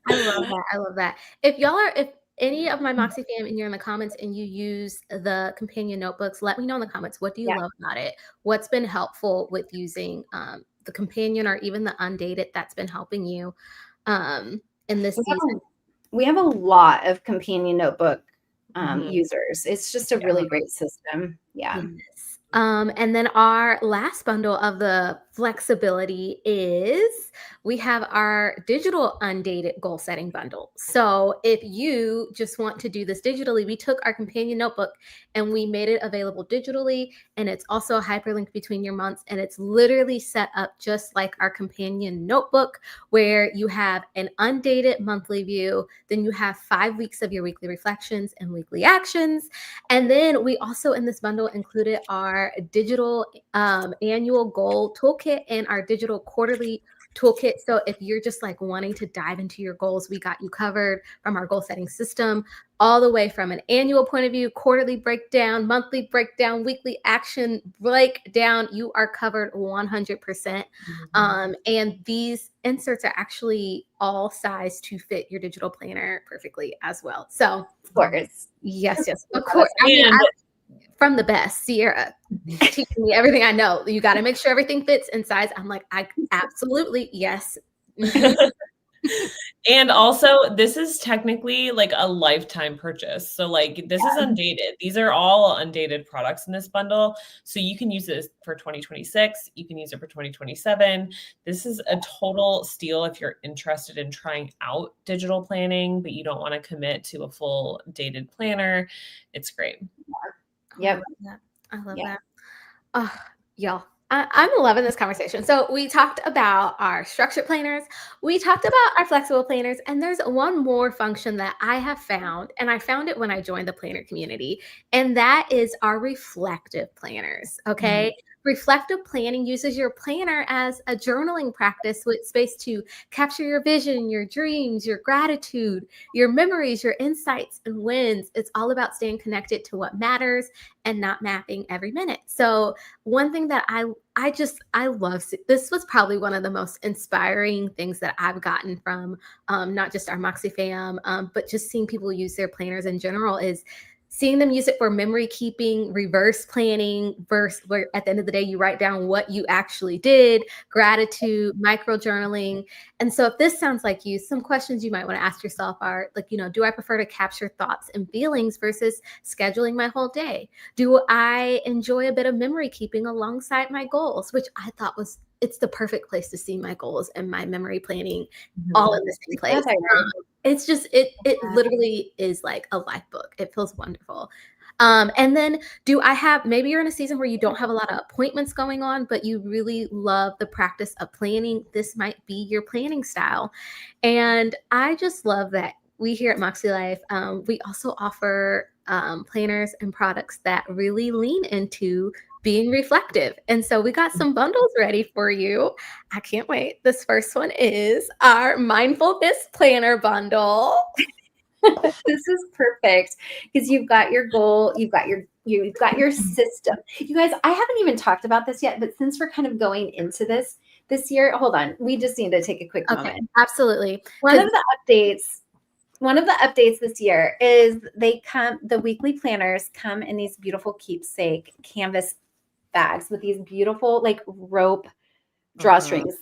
love that. I love that. If any of my Mäksē fam and you're in the comments and you use the companion notebooks, let me know in the comments. What do you love about it? What's been helpful with using the companion or even the undated that's been helping you in this season? We have a lot of companion notebook users. It's just a really great system. Yeah. Yes. And then our last bundle of the flexibility is we have our digital undated goal setting bundle. So if you just want to do this digitally, we took our companion notebook and we made it available digitally. And it's also a hyperlink between your months. And it's literally set up just like our companion notebook, where you have an undated monthly view. Then you have 5 weeks of your weekly reflections and weekly actions. And then we also in this bundle included our digital annual goal toolkit and our digital quarterly toolkit. So if you're just like wanting to dive into your goals, we got you covered from our goal setting system, all the way from an annual point of view, quarterly breakdown, monthly breakdown, weekly action breakdown. You are covered 100%. And these inserts are actually all sized to fit your digital planner perfectly as well. So of course. Yes, of course. From the best, Sierra teaching me everything I know. You got to make sure everything fits in size. I'm like, I absolutely, yes. And also, this is technically like a lifetime purchase. So like this is undated. These are all undated products in this bundle. So you can use this for 2026. You can use it for 2027. This is a total steal if you're interested in trying out digital planning, but you don't want to commit to a full dated planner. It's great. Yep. I love that. Oh, y'all. I'm loving this conversation. So we talked about our structured planners. We talked about our flexible planners. And there's one more function that I have found, and I found it when I joined the planner community, and that is our reflective planners. Okay. Reflective planning uses your planner as a journaling practice with space to capture your vision, your dreams, your gratitude, your memories, your insights and wins. It's all about staying connected to what matters and not mapping every minute. So one thing that I love, this was probably one of the most inspiring things that I've gotten from not just our Mäksē fam, but just seeing people use their planners in general, is seeing them use it for memory keeping, reverse planning, where at the end of the day, you write down what you actually did, gratitude, micro journaling. And so if this sounds like you, some questions you might want to ask yourself are like, do I prefer to capture thoughts and feelings versus scheduling my whole day? Do I enjoy a bit of memory keeping alongside my goals, which I thought it's the perfect place to see my goals and my memory planning all in the same place. It's just, it literally is like a life book. It feels wonderful. And then maybe you're in a season where you don't have a lot of appointments going on, but you really love the practice of planning. This might be your planning style. And I just love that we here at Mäksē Life, we also offer planners and products that really lean into being reflective. And so we got some bundles ready for you. I can't wait. This first one is our mindfulness planner bundle. This is perfect because you've got your goal, you've got your system. You guys, I haven't even talked about this yet, but since we're kind of going into this year, hold on. We just need to take a quick moment. Absolutely. One of the updates this year is the weekly planners come in these beautiful keepsake canvas bags with these beautiful like rope drawstrings.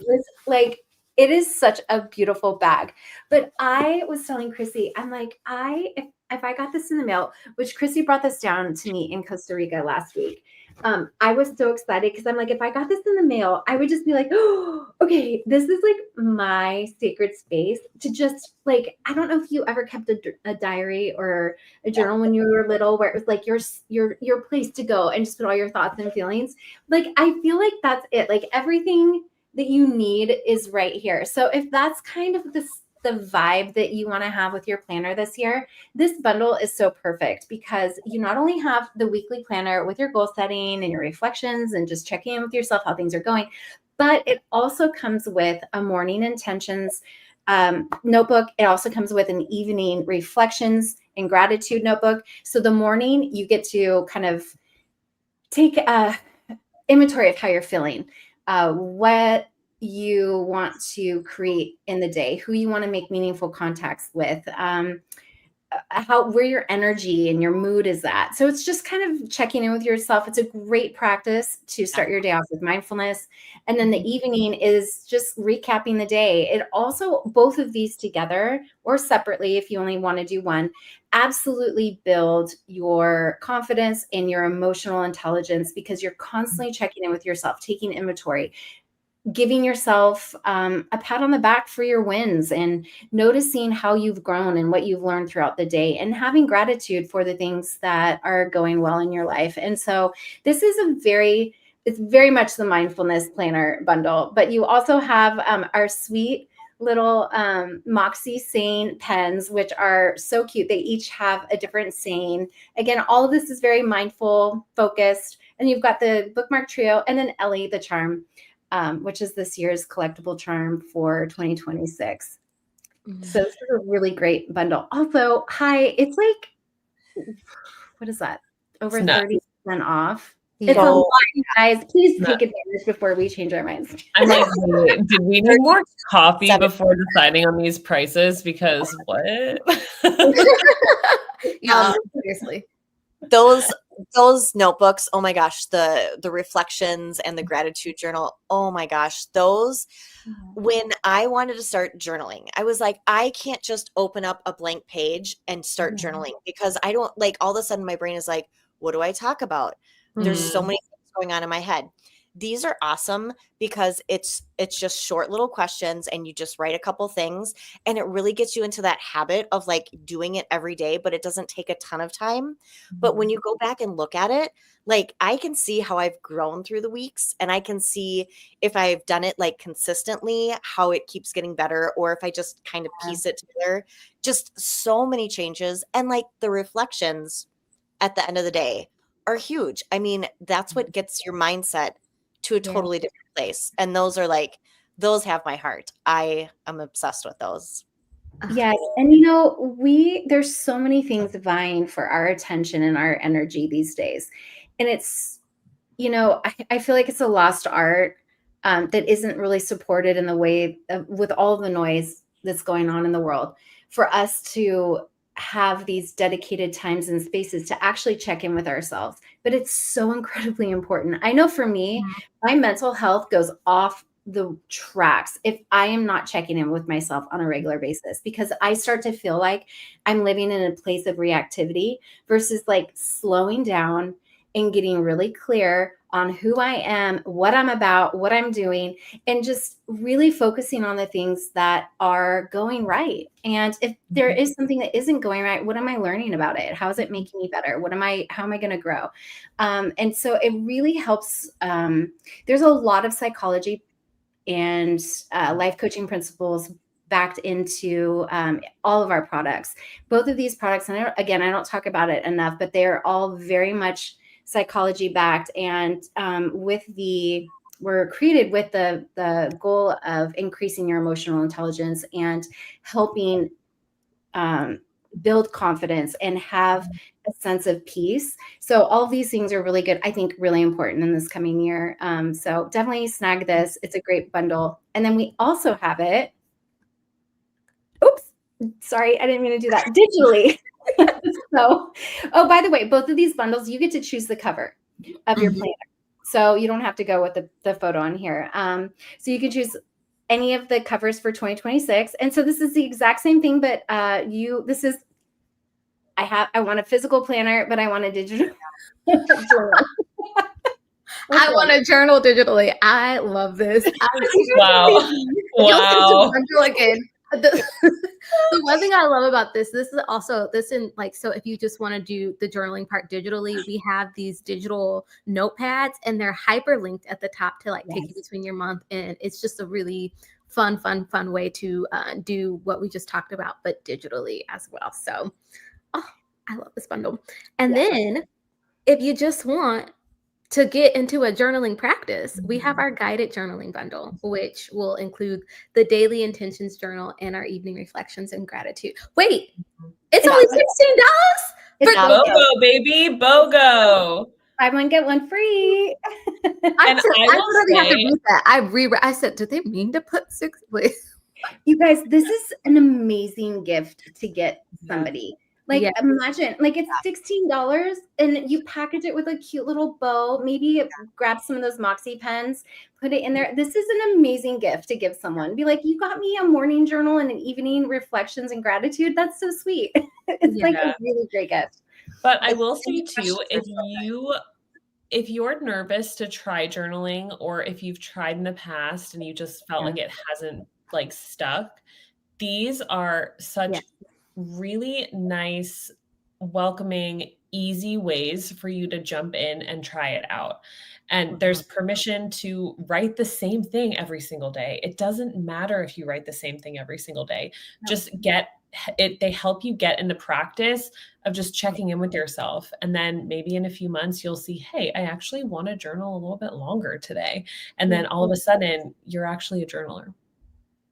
It is such a beautiful bag. But I was telling Chrissy, I'm like, if I got this in the mail, which Chrissy brought this down to me in Costa Rica last week. I was so excited because I'm like, if I got this in the mail, I would just be like, oh, okay, this is like my sacred space to just like, I don't know if you ever kept a diary or a journal when you were little, where it was like your place to go and just put all your thoughts and feelings. Like, I feel like that's it. Like everything that you need is right here. So if that's kind of the vibe that you want to have with your planner this year, this bundle is so perfect because you not only have the weekly planner with your goal setting and your reflections and just checking in with yourself how things are going, but it also comes with a morning intentions notebook. It also comes with an evening reflections and gratitude notebook. So the morning you get to kind of take a inventory of how you're feeling, what you want to create in the day, who you want to make meaningful contacts with, where your energy and your mood is at. So it's just kind of checking in with yourself. It's a great practice to start your day off with mindfulness. And then the evening is just recapping the day. It also, both of these together or separately, if you only want to do one, absolutely build your confidence and your emotional intelligence because you're constantly checking in with yourself, taking inventory, giving yourself a pat on the back for your wins and noticing how you've grown and what you've learned throughout the day and having gratitude for the things that are going well in your life. And so this is it's very much the mindfulness planner bundle, but you also have our sweet little Moxie saying pens, which are so cute. They each have a different saying. Again, all of this is very mindful, focused. And you've got the bookmark trio and then Ellie, the charm, which is this year's collectible charm for 2026. So this is a really great bundle. Also, it's like, what is that? Over 30% off. It's a lot, you guys. Please take advantage before we change our minds. I'm like, wait, did we need more coffee before deciding on these prices? Because what? Seriously. Those notebooks, oh my gosh, the reflections and the gratitude journal, oh my gosh, those, when I wanted to start journaling, I was like, I can't just open up a blank page and start journaling because I don't like, all of a sudden my brain is like, what do I talk about? There's so many things going on in my head. These are awesome because it's just short little questions and you just write a couple things and it really gets you into that habit of like doing it every day, but it doesn't take a ton of time. But when you go back and look at it, like I can see how I've grown through the weeks and I can see if I've done it like consistently, how it keeps getting better, or if I just kind of piece it together, just so many changes. And like the reflections at the end of the day are huge. I mean, that's what gets your mindset to a totally different place. And those those have my heart. I am obsessed with those. Yes. And there's so many things vying for our attention and our energy these days. And it's, I feel like it's a lost art that isn't really supported in the way with all the noise that's going on in the world for us to have these dedicated times and spaces to actually check in with ourselves. But it's so incredibly important. I know for me, my mental health goes off the tracks if I am not checking in with myself on a regular basis, because I start to feel like I'm living in a place of reactivity versus like slowing down and getting really clear on who I am, what I'm about, what I'm doing, and just really focusing on the things that are going right. And if there is something that isn't going right, what am I learning about it? How is it making me better? How am I going to grow? And so it really helps. There's a lot of psychology and life coaching principles backed into all of our products. Both of these products, and I don't talk about it enough, but they are all very much psychology backed, and we're created with the goal of increasing your emotional intelligence and helping build confidence and have a sense of peace. So all of these things are really good, I think really important in this coming year. So definitely snag this. It's a great bundle. And then we also have it. Oops, sorry, I didn't mean to do that. Digitally. So, oh, by the way, both of these bundles, you get to choose the cover of your planner. So you don't have to go with the photo on here. So you can choose any of the covers for 2026. And so this is the exact same thing, but I want a physical planner, but I want a digital journal. I want to journal digitally. I love this. Wow. Wow. Again. The one thing I love about this is also so if you just want to do the journaling part digitally, we have these digital notepads and they're hyperlinked at the top to like take you between your month. And it's just a really fun way to do what we just talked about, but digitally as well. So I love this bundle. And then if you just want to get into a journaling practice, we have our guided journaling bundle, which will include the daily intentions journal and our evening reflections and gratitude. Wait, it's only $16? BOGO, baby, BOGO. Buy one, get one free. I literally have to read that. I said, did they mean to put 6? Wait. You guys, this is an amazing gift to get somebody. Like imagine, like it's $16 and you package it with a cute little bow, maybe grab some of those Mäksē pens, put it in there. This is an amazing gift to give someone. Be like, you got me a morning journal and an evening reflections and gratitude. That's so sweet. It's like a really great gift. But I will say too, if you're nervous to try journaling, or if you've tried in the past and you just felt like it hasn't like stuck, these are such really nice, welcoming, easy ways for you to jump in and try it out. And there's permission to write the same thing every single day. It doesn't matter if you write the same thing every single day. Just get it. They help you get in the practice of just checking in with yourself. And then maybe in a few months, you'll see, hey, I actually want to journal a little bit longer today. And then all of a sudden you're actually a journaler,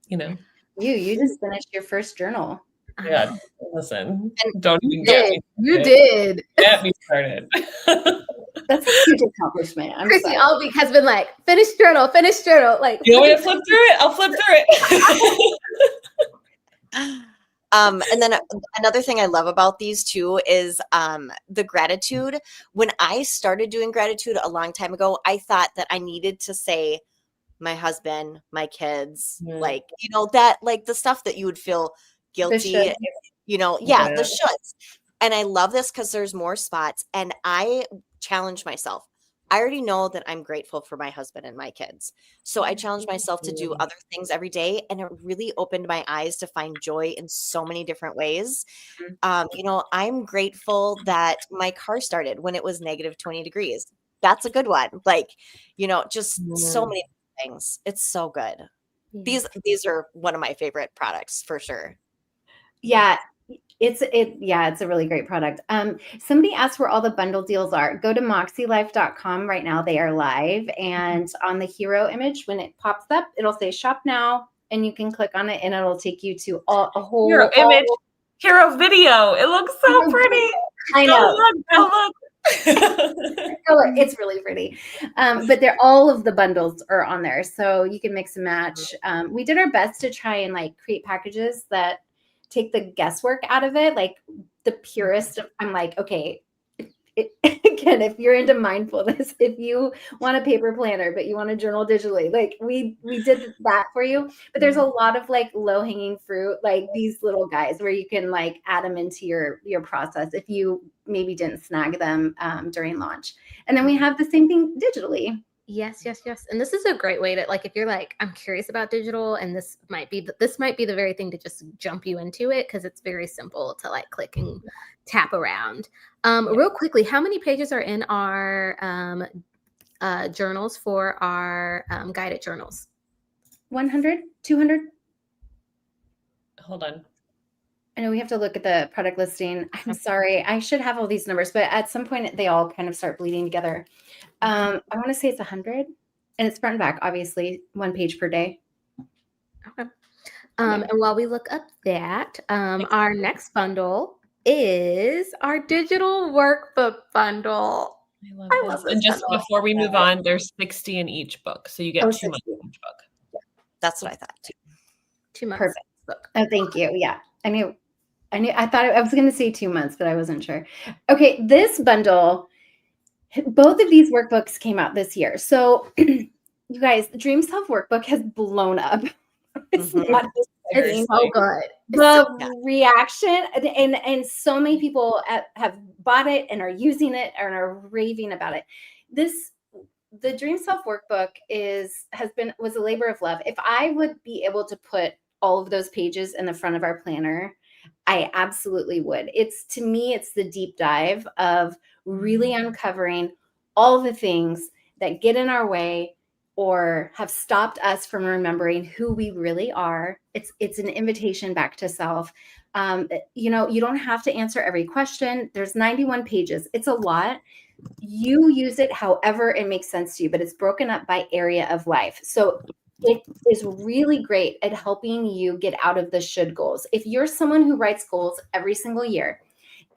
you know? You just finished your first journal. Yeah, listen, don't even get me. You did. Get me started. That's a huge accomplishment. Chrissy Albee has been like, finish journal. Like, you want me to flip through it? I'll flip through it. And then another thing I love about these too is the gratitude. When I started doing gratitude a long time ago, I thought that I needed to say my husband, my kids, like, you know, that like the stuff that you would feel guilty, you know, the shoulds. And I love this because there's more spots, and I challenge myself. I already know that I'm grateful for my husband and my kids. So I challenge myself to do other things every day. And it really opened my eyes to find joy in so many different ways. You know, I'm grateful that my car started when it was negative 20 degrees. That's a good one. Like, you know, just so many things. It's so good. These are one of my favorite products for sure. Yeah, it's a really great product. Somebody asked where all the bundle deals are. Go to MäkseLife.com right now. They are live, and on the hero image, when it pops up, it'll say shop now, and you can click on it, and it'll take you to a whole hero image, hero video. It looks so pretty. I know. Go look. It's really pretty. But all of the bundles are on there, so you can mix and match. We did our best to try and like create packages that take the guesswork out of it, like the purest of, I'm like, okay, again, if you're into mindfulness, if you want a paper planner, but you want to journal digitally, like we did that for you. But there's a lot of like low hanging fruit, like these little guys where you can like add them into your process if you maybe didn't snag them during launch. And then we have the same thing digitally. Yes. And this is a great way to, like, if you're like, I'm curious about digital, and this might be the very thing to just jump you into it, because it's very simple to like click and tap around. Real quickly, how many pages are in our journals for our guided journals? 100, 200. Hold on. I know we have to look at the product listing. I'm sorry. I should have all these numbers, but at some point they all kind of start bleeding together. I want to say it's 100, and it's front and back, obviously, 1 page per day. Okay. And while we look up that, our next bundle is our digital workbook bundle. I love this. And just before we move on, there's 60 in each book. So you get 2 months in each book. That's what I thought too. 2 months. Perfect. Book. Oh, thank you. Yeah. I thought I was going to say 2 months, but I wasn't sure. Okay. This bundle, both of these workbooks came out this year. So you guys, the Dream Self workbook has blown up. It's not It's so good. The reaction and so many people have bought it and are using it and are raving about it. The Dream Self workbook was a labor of love. If I would be able to put all of those pages in the front of our planner, I absolutely would. To me, it's the deep dive of really uncovering all the things that get in our way or have stopped us from remembering who we really are. It's an invitation back to self. You don't have to answer every question. There's 91 pages. It's a lot. You use it however it makes sense to you, but it's broken up by area of life. So it is really great at helping you get out of the should goals. If you're someone who writes goals every single year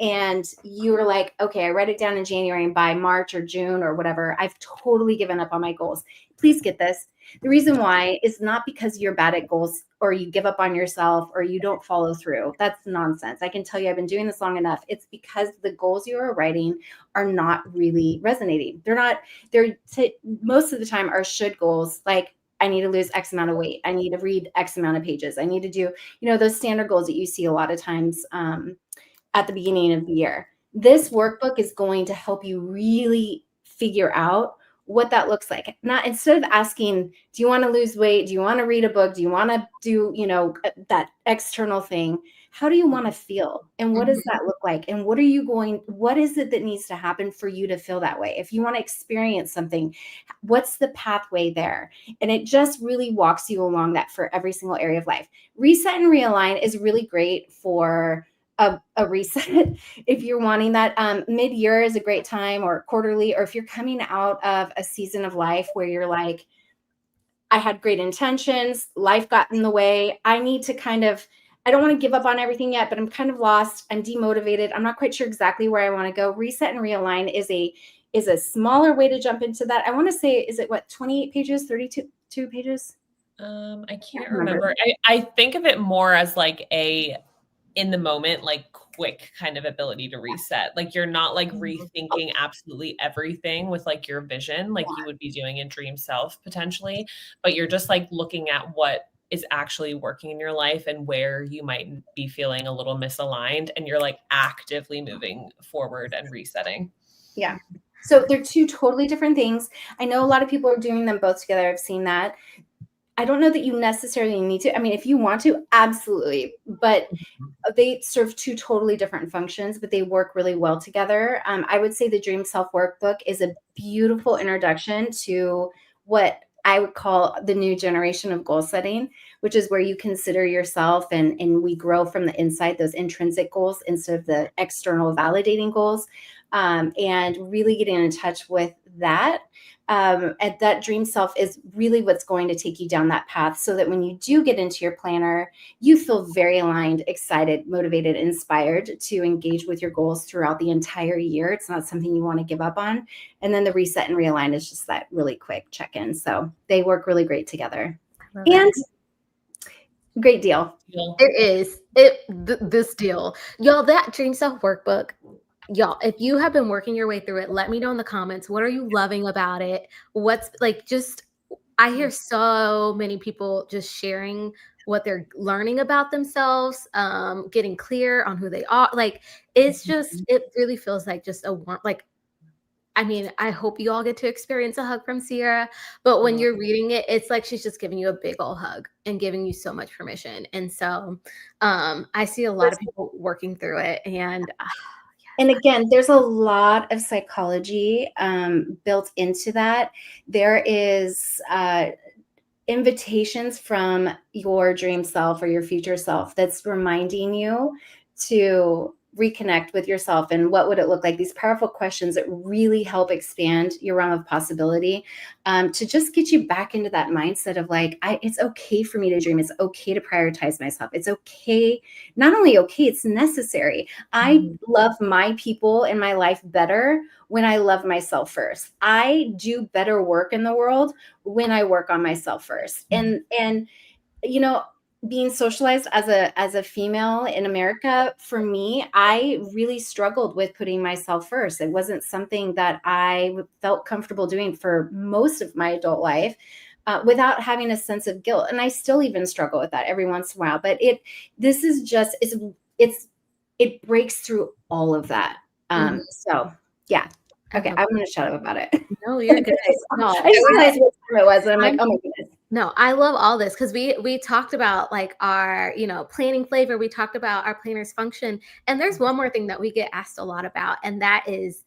and you're like, okay, I write it down in January and by March or June or whatever, I've totally given up on my goals. Please get this. The reason why is not because you're bad at goals or you give up on yourself or you don't follow through. That's nonsense. I can tell you I've been doing this long enough. It's because the goals you are writing are not really resonating. Most of the time are should goals, like I need to lose X amount of weight. I need to read X amount of pages. I need to do, those standard goals that you see a lot of times at the beginning of the year. This workbook is going to help you really figure out what that looks like. Not instead of asking, do you want to lose weight? Do you want to read a book? Do you want to do, that external thing? How do you want to feel? And what does that look like? And what is it that needs to happen for you to feel that way? If you want to experience something, what's the pathway there? And it just really walks you along that for every single area of life. Reset and realign is really great for a reset. If you're wanting that, mid-year is a great time, or quarterly, or if you're coming out of a season of life where you're like, I had great intentions, life got in the way. I need to I don't want to give up on everything yet, but I'm kind of lost. I'm demotivated. I'm not quite sure exactly where I want to go. Reset and realign is a smaller way to jump into that. I want to say, is it 28 pages, 32 pages? I can't remember. I think of it more as like in the moment, like quick kind of ability to reset. Like you're not like rethinking absolutely everything with like your vision, like you would be doing in Dream Self potentially, but you're just like looking at what is actually working in your life and where you might be feeling a little misaligned, and you're like actively moving forward and resetting. Yeah. So they're two totally different things. I know a lot of people are doing them both together. I've seen that. I don't know that you necessarily need to. I mean, if you want to, absolutely. But they serve two totally different functions, but they work really well together. I would say the Dream Self workbook is a beautiful introduction to what I would call the new generation of goal setting, which is where you consider yourself and we grow from the inside, those intrinsic goals instead of the external validating goals, and really getting in touch with that. And that Dream Self is really what's going to take you down that path, so that when you do get into your planner, you feel very aligned, excited, motivated, inspired to engage with your goals throughout the entire year. It's not something you want to give up on. And then the reset and realign is just that really quick check-in. So they work really great together. And great deal. It is. This deal. Y'all, that Dream Self workbook, y'all, if you have been working your way through it, let me know in the comments. What are you loving about it? What's like, I hear so many people just sharing what they're learning about themselves, getting clear on who they are. Like, it's just, it really feels like just I mean, I hope you all get to experience a hug from Sierra, but when you're reading it, it's like she's just giving you a big old hug and giving you so much permission. And so I see a lot of people working through it, and again, there's a lot of psychology built into that. There is invitations from your dream self or your future self that's reminding you to reconnect with yourself and what would it look like, these powerful questions that really help expand your realm of possibility, to just get you back into that mindset of like, it's okay for me to dream. It's okay to prioritize myself. It's okay. Not only okay, it's necessary. I love my people in my life better when I love myself first. I do better work in the world when I work on myself first. And you know, being socialized as a female in America, for me, I really struggled with putting myself first. It wasn't something that I felt comfortable doing for most of my adult life, without having a sense of guilt. And I still even struggle with that every once in a while. But it breaks through all of that. So yeah. Okay, I'm going to shut up about it. No, you're good. No, I just realized what time it was, and I'm like, oh my goodness. No, I love all this because we talked about like our, planning flavor. We talked about our planner's function. And there's one more thing that we get asked a lot about, and that is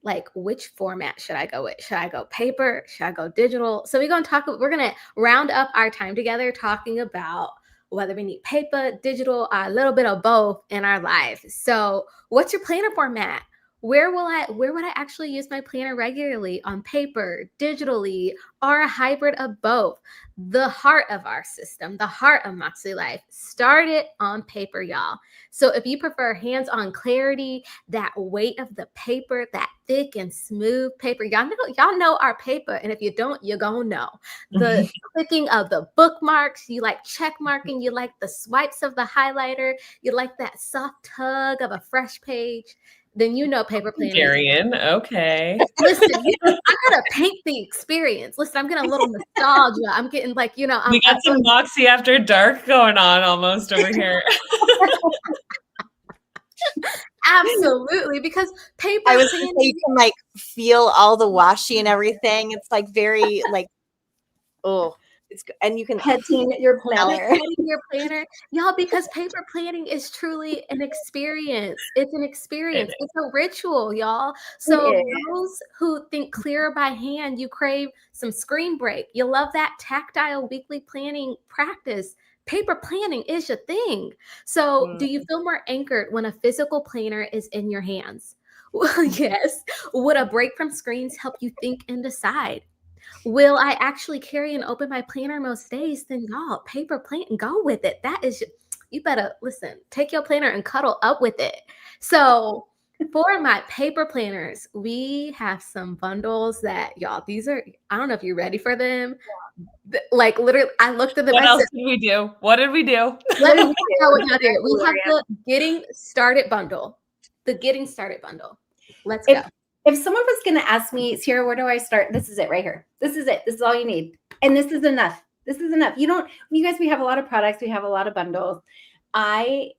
like, which format should I go with? Should I go paper? Should I go digital? So we're going to round up our time together talking about whether we need paper, digital, a little bit of both in our life. So what's your planner format? Where would I actually use my planner regularly? On paper, digitally, or a hybrid of both? The heart of our system, the heart of Mäksē life, started on paper, y'all. So if you prefer hands-on clarity, that weight of the paper, that thick and smooth paper, y'all know our paper. And if you don't, you're gonna know. The clicking of the bookmarks, you like check marking, you like the swipes of the highlighter, you like that soft tug of a fresh page. Then paper planning. Darian, okay. Listen, I gotta paint the experience. Listen, I'm getting a little nostalgia. I'm getting like, we got some Mäksē After Dark going on almost over here. Absolutely, because paper. I was gonna say, you can like feel all the washi and everything. It's like very like, oh. And you can petting your planner. Y'all, because paper planning is truly an experience. It's an experience. It's a ritual, y'all. So those who think clearer by hand, you crave some screen break. You love that tactile weekly planning practice. Paper planning is your thing. So do you feel more anchored when a physical planner is in your hands? Well, yes. Would a break from screens help you think and decide? Will I actually carry and open my planner most days? Then y'all, paper plan and go with it. That is, you better listen, take your planner and cuddle up with it. So for my paper planners, we have some bundles that y'all, I don't know if you're ready for them. Like literally, I looked at them. What else did we do? What did we do? Let me know what y'all did. We have the Getting Started bundle. The Getting Started bundle. Let's go. If someone was going to ask me, Sierra, where do I start? This is it right here. This is it. This is all you need. And this is enough. This is enough. You guys, we have a lot of products. We have a lot of bundles. I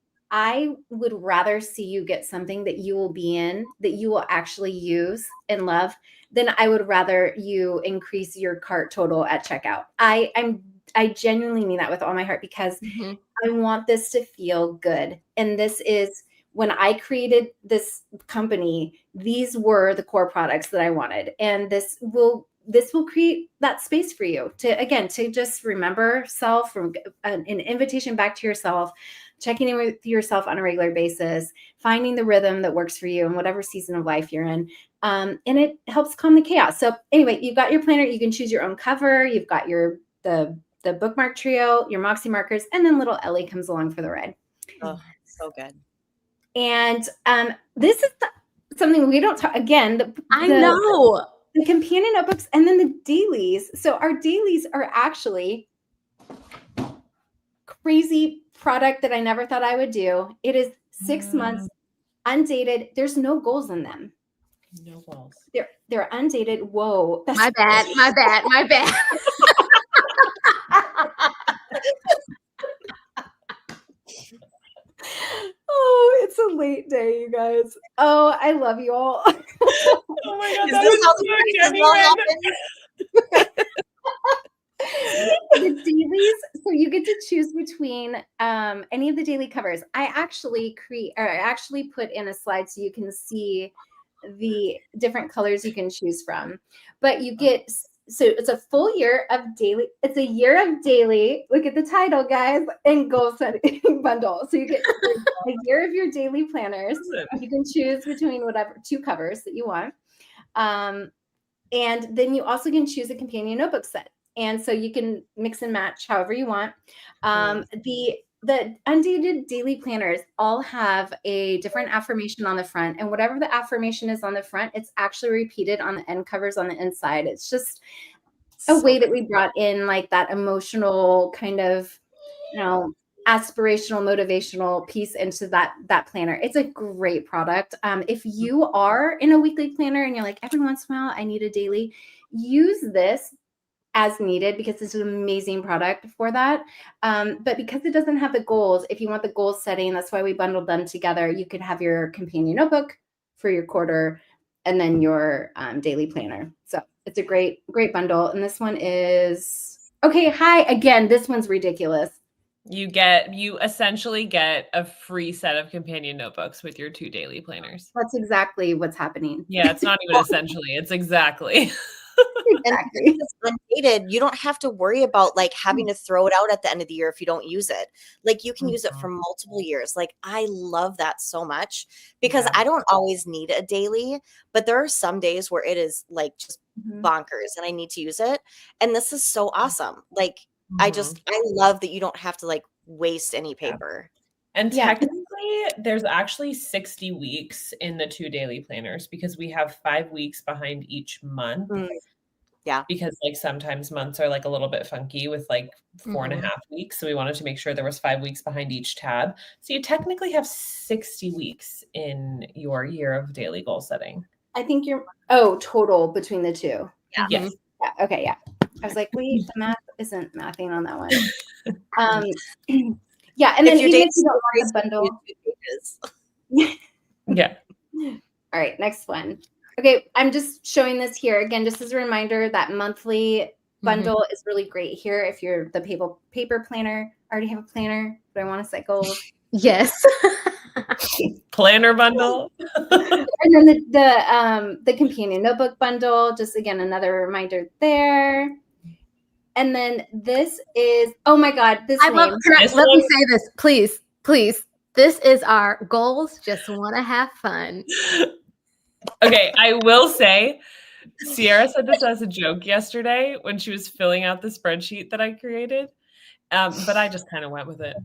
would rather see you get something that you will be in, that you will actually use and love, than I would rather you increase your cart total at checkout. I genuinely mean that with all my heart, because I want this to feel good. And this is, when I created this company, these were the core products that I wanted. And this will create that space for you to just remember self, from an invitation back to yourself, checking in with yourself on a regular basis, finding the rhythm that works for you in whatever season of life you're in. And it helps calm the chaos. So anyway, you've got your planner. You can choose your own cover. You've got the bookmark trio, your Mäksē markers, and then little Ellie comes along for the ride. Oh, so good. And this is something we don't talk again. I know the companion notebooks and then the dailies. So our dailies are actually crazy product that I never thought I would do. It is 6 months, undated. There's no goals in them. No goals. They're undated. Whoa. My bad. Oh, it's a late day, you guys. Oh, I love you all. Oh my God. Is this how the happens? The dailies, so you get to choose between any of the daily covers. I actually put in a slide so you can see the different colors you can choose from. But you get so it's a full year of daily. It's a year of daily. Look at the title, guys, and goal setting bundle. So you get a year of your daily planners. You can choose between whatever 2 covers that you want. And then you also can choose a companion notebook set. And so you can mix and match however you want. The undated daily planners all have a different affirmation on the front. And whatever the affirmation is on the front, it's actually repeated on the end covers on the inside. It's just a way that we brought in like that emotional kind of, aspirational, motivational piece into that planner. It's a great product. If you are in a weekly planner and you're like, every once in a while, I need a daily, use this as needed because it's an amazing product for that. But because it doesn't have the goals, if you want the goal setting, that's why we bundled them together. You could have your companion notebook for your quarter and then your daily planner. So it's a great bundle. And this one is, okay, hi, again, this one's ridiculous. You essentially get a free set of companion notebooks with your 2 daily planners. That's exactly what's happening. Yeah, it's not even essentially, it's exactly. Exactly. And it's undated. You don't have to worry about like having to throw it out at the end of the year if you don't use it. Like you can use it for multiple years. Like I love that so much because I don't always need a daily, but there are some days where it is like just bonkers and I need to use it. And this is so awesome. Like I love that you don't have to like waste any paper. And technically, there's actually 60 weeks in the 2 daily planners because we have 5 weeks behind each month. Yeah. Because like sometimes months are like a little bit funky with like 4.5 weeks. So we wanted to make sure there was 5 weeks behind each tab. So you technically have 60 weeks in your year of daily goal setting. I think total between the 2. Yeah. Yes. Yeah. Okay. Yeah. I was like, wait, the math isn't mathing on that one. Yeah. And then your even if you date's don't want the bundle. Yeah. All right. Next one. Okay. I'm just showing this here again, just as a reminder that monthly bundle is really great here. If you're the paper planner, already have a planner, but I want to set goals. Yes. Planner bundle. And then the companion notebook bundle, just again, another reminder there. And then this is, oh my God, this name. Let me say this, please. This is our goals. Just want to have fun. Okay, I will say, Sierra said this as a joke yesterday when she was filling out the spreadsheet that I created. But I just kind of went with it.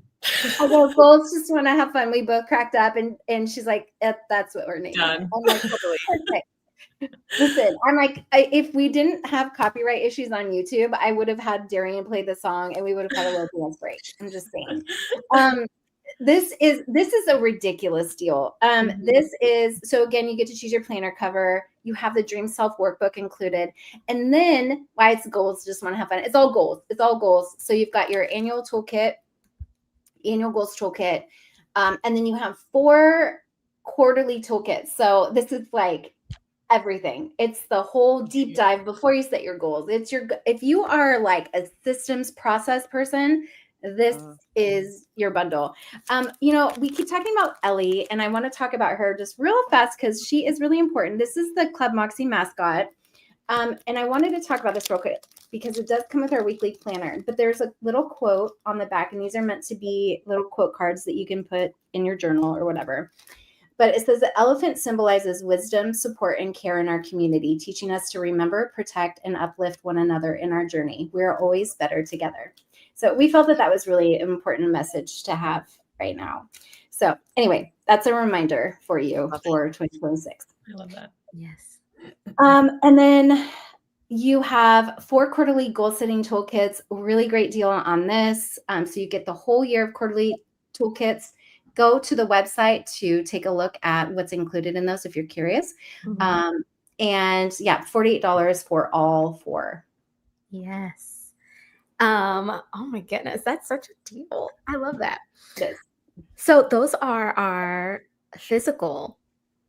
Although goals just want to have fun. We both cracked up and she's like, that's what we're naming. Done. I'm like, okay. Listen, I'm like, if we didn't have copyright issues on YouTube, I would have had Darian play the song and we would have had a little dance break. I'm just saying. This is a ridiculous deal. This is, so again, you get to choose your planner cover. You have the Dream Self workbook included. And then why it's goals, just want to have fun. It's all goals. It's all goals. So you've got your annual toolkit, annual goals toolkit. And then you have 4 quarterly toolkits. So this is like everything. It's the whole deep dive before you set your goals. If you are like a systems process person, this is your bundle. We keep talking about Ellie, and I want to talk about her just real fast because she is really important. This is the Clubmakse mascot. And I wanted to talk about this real quick because it does come with our weekly planner, but there's a little quote on the back, and these are meant to be little quote cards that you can put in your journal or whatever. But it says the elephant symbolizes wisdom, support, and care in our community, teaching us to remember, protect, and uplift one another in our journey. We are always better together. So we felt that was really an important message to have right now. So anyway, that's a reminder for you for 2026. I love that. Yes. And then you have 4 quarterly goal setting toolkits. Really great deal on this. So you get the whole year of quarterly toolkits. Go to the website to take a look at what's included in those if you're curious. And yeah, $48 for all 4. Yes. Oh my goodness, that's such a deal. I love that. It is. So those are our physical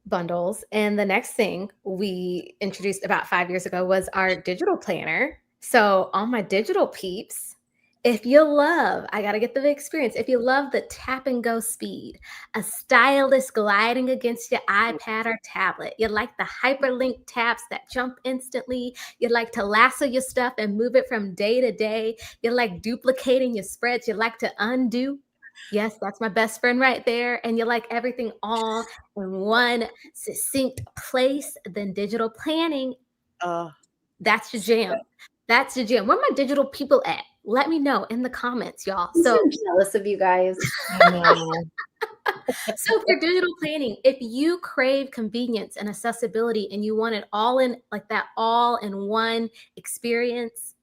bundles. And the next thing we introduced about 5 years ago was our digital planner. So all my digital peeps, If you love, I got to get the experience. If you love the tap and go speed, a stylus gliding against your iPad or tablet, you like the hyperlink taps that jump instantly, you like to lasso your stuff and move it from day to day, you like duplicating your spreads, you like to undo. Yes, that's my best friend right there. And you like everything all in one succinct place, then digital planning, Oh, that's your jam. That's your jam. Where my digital people at? Let me know in the comments, y'all. I'm So, so jealous of you guys. I know. so for digital planning, if you crave convenience and accessibility and you want it all in like that all in one experience,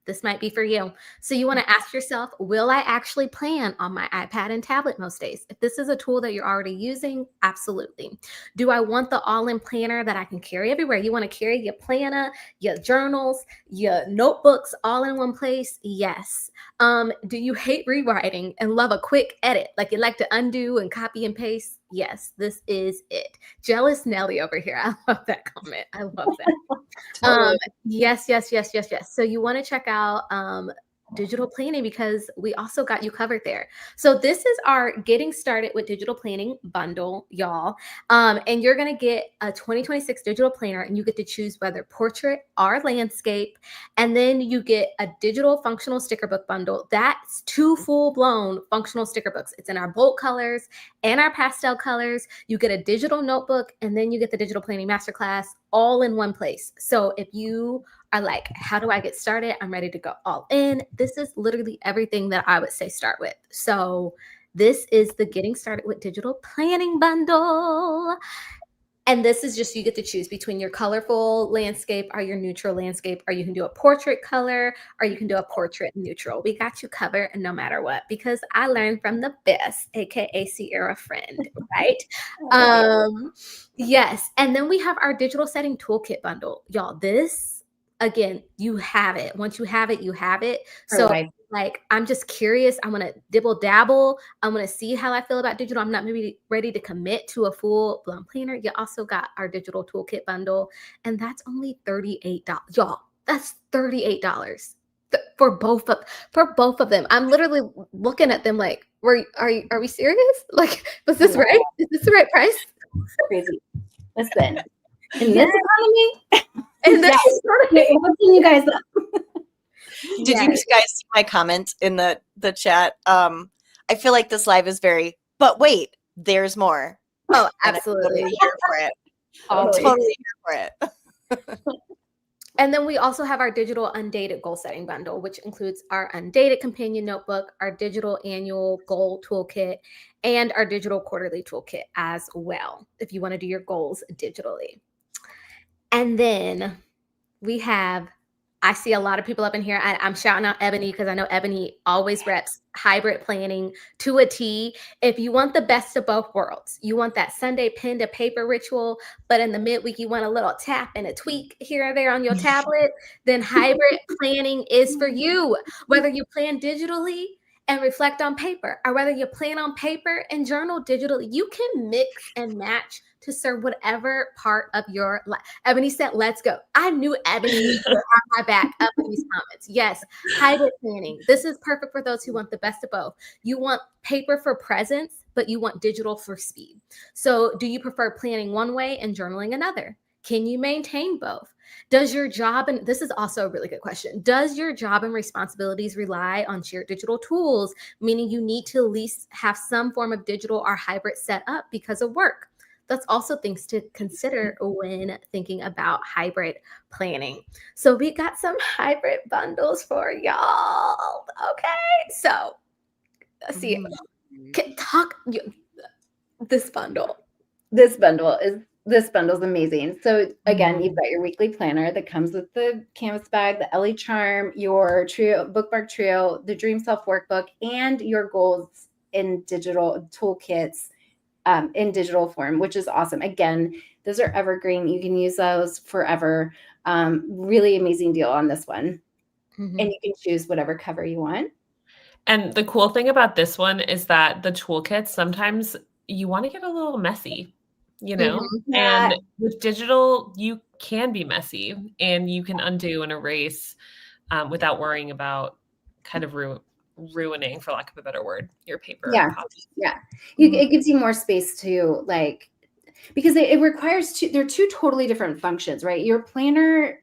this might be for you. So you want to ask yourself, will I actually plan on my iPad and tablet most days? If this is a tool that you're already using, absolutely. Do I want the all-in planner that I can carry everywhere? You want to carry your planner, your journals, your notebooks all in one place? Yes. Do you hate rewriting and love a quick edit? Like you like to undo and copy and paste? Yes, this is it. Jealous Nelly over here. I love that comment. I love that. totally. Yes. So you want to check out digital planning because we also got you covered there. So this is our getting started with digital planning bundle, y'all. And you're going to get a 2026 digital planner and you get to choose whether portrait or landscape. And then you get a digital functional sticker book bundle. That's 2 full-blown functional sticker books. It's in our bold colors and our pastel colors. You get a digital notebook and then you get the digital planning masterclass all in one place. So if you are like, how do I get started? I'm ready to go all in. This is literally everything that I would say start with. So this is the getting started with digital planning bundle. And this is just, you get to choose between your colorful landscape or your neutral landscape, or you can do a portrait color, or you can do a portrait neutral. We got you covered no matter what, because I learned from the best, AKA Sierra friend, right? Yes. And then we have our digital setting toolkit bundle. Y'all, this, again, you have it. Once you have it, you have it. So like, I'm just curious. I want to dibble dabble. I want to see how I feel about digital. I'm not maybe ready to commit to a full blown planner. You also got our digital toolkit bundle, and that's only $38. Y'all, that's $38 for both of them. I'm literally looking at them like, are we serious? Like, was this right? Is this the right price? Crazy. Listen, in this economy, and then looking you guys up. Did you guys see my comment in the chat? I feel like this live is very, but wait, there's more. Oh, absolutely. I'm here for it. I'm totally here for it. And then we also have our digital undated goal setting bundle, which includes our undated companion notebook, our digital annual goal toolkit, and our digital quarterly toolkit as well, if you want to do your goals digitally. And then we have, I see a lot of people up in here. I'm shouting out Ebony because I know Ebony always reps hybrid planning to a T. If you want the best of both worlds, you want that Sunday pen to paper ritual, but in the midweek, you want a little tap and a tweak here or there on your tablet, then hybrid planning is for you. Whether you plan digitally and reflect on paper, or whether you plan on paper and journal digitally, you can mix and match to serve whatever part of your life. Ebony said, let's go. I knew Ebony would have my back up in these comments. Yes, hybrid planning. This is perfect for those who want the best of both. You want paper for presence, but you want digital for speed. So do you prefer planning one way and journaling another? Can you maintain both? Does your job, and this is also a really good question, does your job and responsibilities rely on shared digital tools, meaning you need to at least have some form of digital or hybrid set up because of work? That's also things to consider when thinking about hybrid planning. So we got some hybrid bundles for y'all. Okay, so let's see. This bundle. This bundle is amazing. So again, you've got your weekly planner that comes with the canvas bag, the Ellie Charm, your trio bookmark trio, the Dream Self workbook, and your goals in digital toolkits. In digital form, which is awesome. Again, those are evergreen. You can use those forever. Really amazing deal on this one. Mm-hmm. And you can choose whatever cover you want. And the cool thing about this one is that the toolkits, sometimes you want to get a little messy, you know, mm-hmm. And with digital, you can be messy and you can undo and erase without worrying about kind of ruining, for lack of a better word, your paper copy. Yeah. It gives you more space to like, because it requires they're two totally different functions, right? Your planner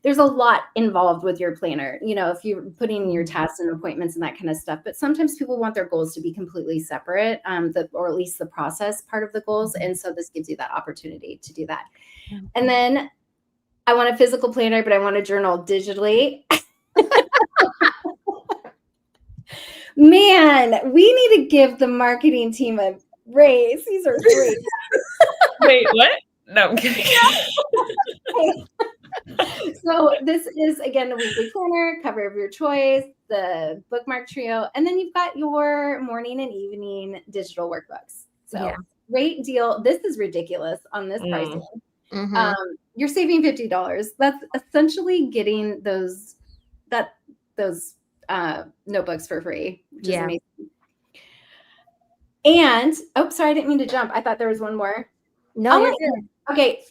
there's a lot involved with your planner, if you're putting your tasks and appointments and that kind of stuff, but sometimes people want their goals to be completely separate, or at least the process part of the goals. And so this gives you that opportunity to do that. And then I want a physical planner, but I want a journal digitally. Man, we need to give the marketing team a raise. These are great. Wait, what? No, I'm kidding. So this is, again, a weekly planner, cover of your choice, the bookmark trio, and then you've got your morning and evening digital workbooks. So great deal. This is ridiculous on this pricing. You're saving $50. That's essentially getting those notebooks for free, which is amazing. And sorry, I didn't mean to jump. I thought there was one more. No, you're good. Okay.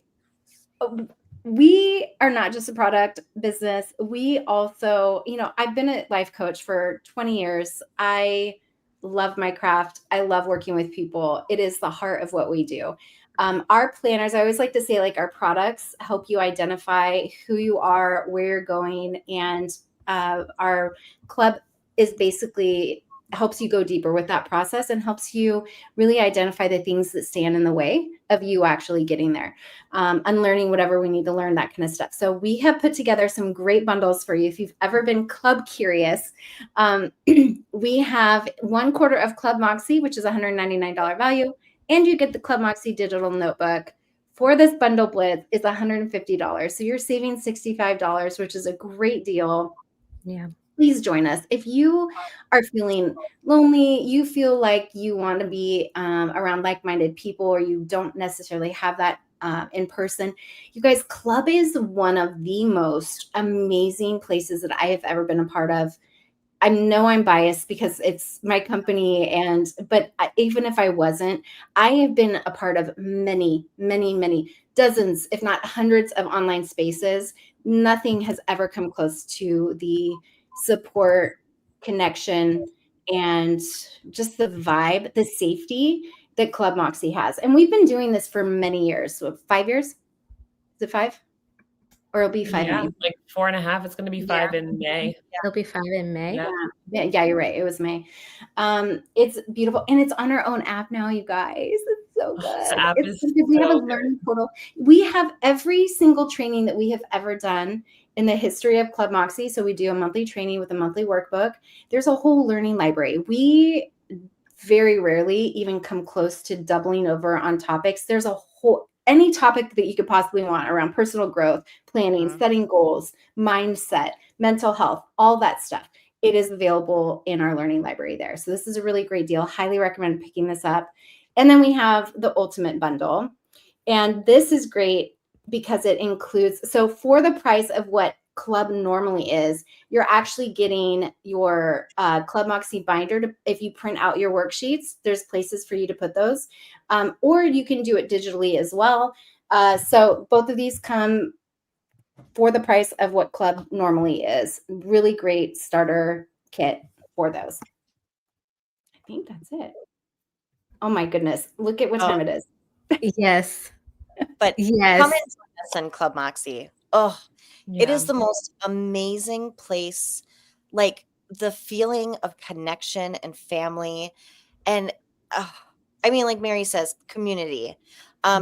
We are not just a product business. We also, I've been a life coach for 20 years. I love my craft. I love working with people. It is the heart of what we do. Our planners, I always like to say, like, our products help you identify who you are, where you're going. And our club is basically helps you go deeper with that process and helps you really identify the things that stand in the way of you actually getting there, unlearning whatever we need to learn, that kind of stuff. So we have put together some great bundles for you. If you've ever been club curious, we have 1/4 of Clubmakse, which is $199 value, and you get the Clubmakse digital notebook. For this bundle blitz is $150. So you're saving $65, which is a great deal. Yeah. Please join us. If you are feeling lonely, you feel like you want to be around like-minded people, or you don't necessarily have that in person, you guys, club is one of the most amazing places that I have ever been a part of. I know I'm biased because it's my company, but even if I wasn't, I have been a part of many, many, many dozens, if not hundreds of online spaces. Nothing has ever come close to the support, connection, and just the vibe, the safety that Clubmakse has. And we've been doing this for many years. So 5 years? Is it 5? Or it'll be 5 Yeah, May. like 4.5. It's going to be 5 in May. It'll be 5 in May. Yeah, you're right. It was May. It's beautiful. And it's on our own app now, you guys. It's so good. This app is we have a learning portal. We have every single training that we have ever done in the history of Clubmakse. So we do a monthly training with a monthly workbook. There's a whole learning library. We very rarely even come close to doubling over on topics. There's a whole any topic that you could possibly want around personal growth, planning, setting goals, mindset, mental health, all that stuff. It is available in our learning library there. So this is a really great deal. Highly recommend picking this up. And then we have the ultimate bundle. And this is great because it includes, so for the price of what club normally is, you're actually getting your Clubmakse binder. If you print out your worksheets, there's places for you to put those, or you can do it digitally as well. So both of these come for the price of what club normally is. Really great starter kit for those. I think that's it. Oh my goodness. Look at what time it is. Yes. But yes. Come and join us in Clubmakse. Oh, it is the most amazing place. Like the feeling of connection and family. And I mean, like Mary says, community.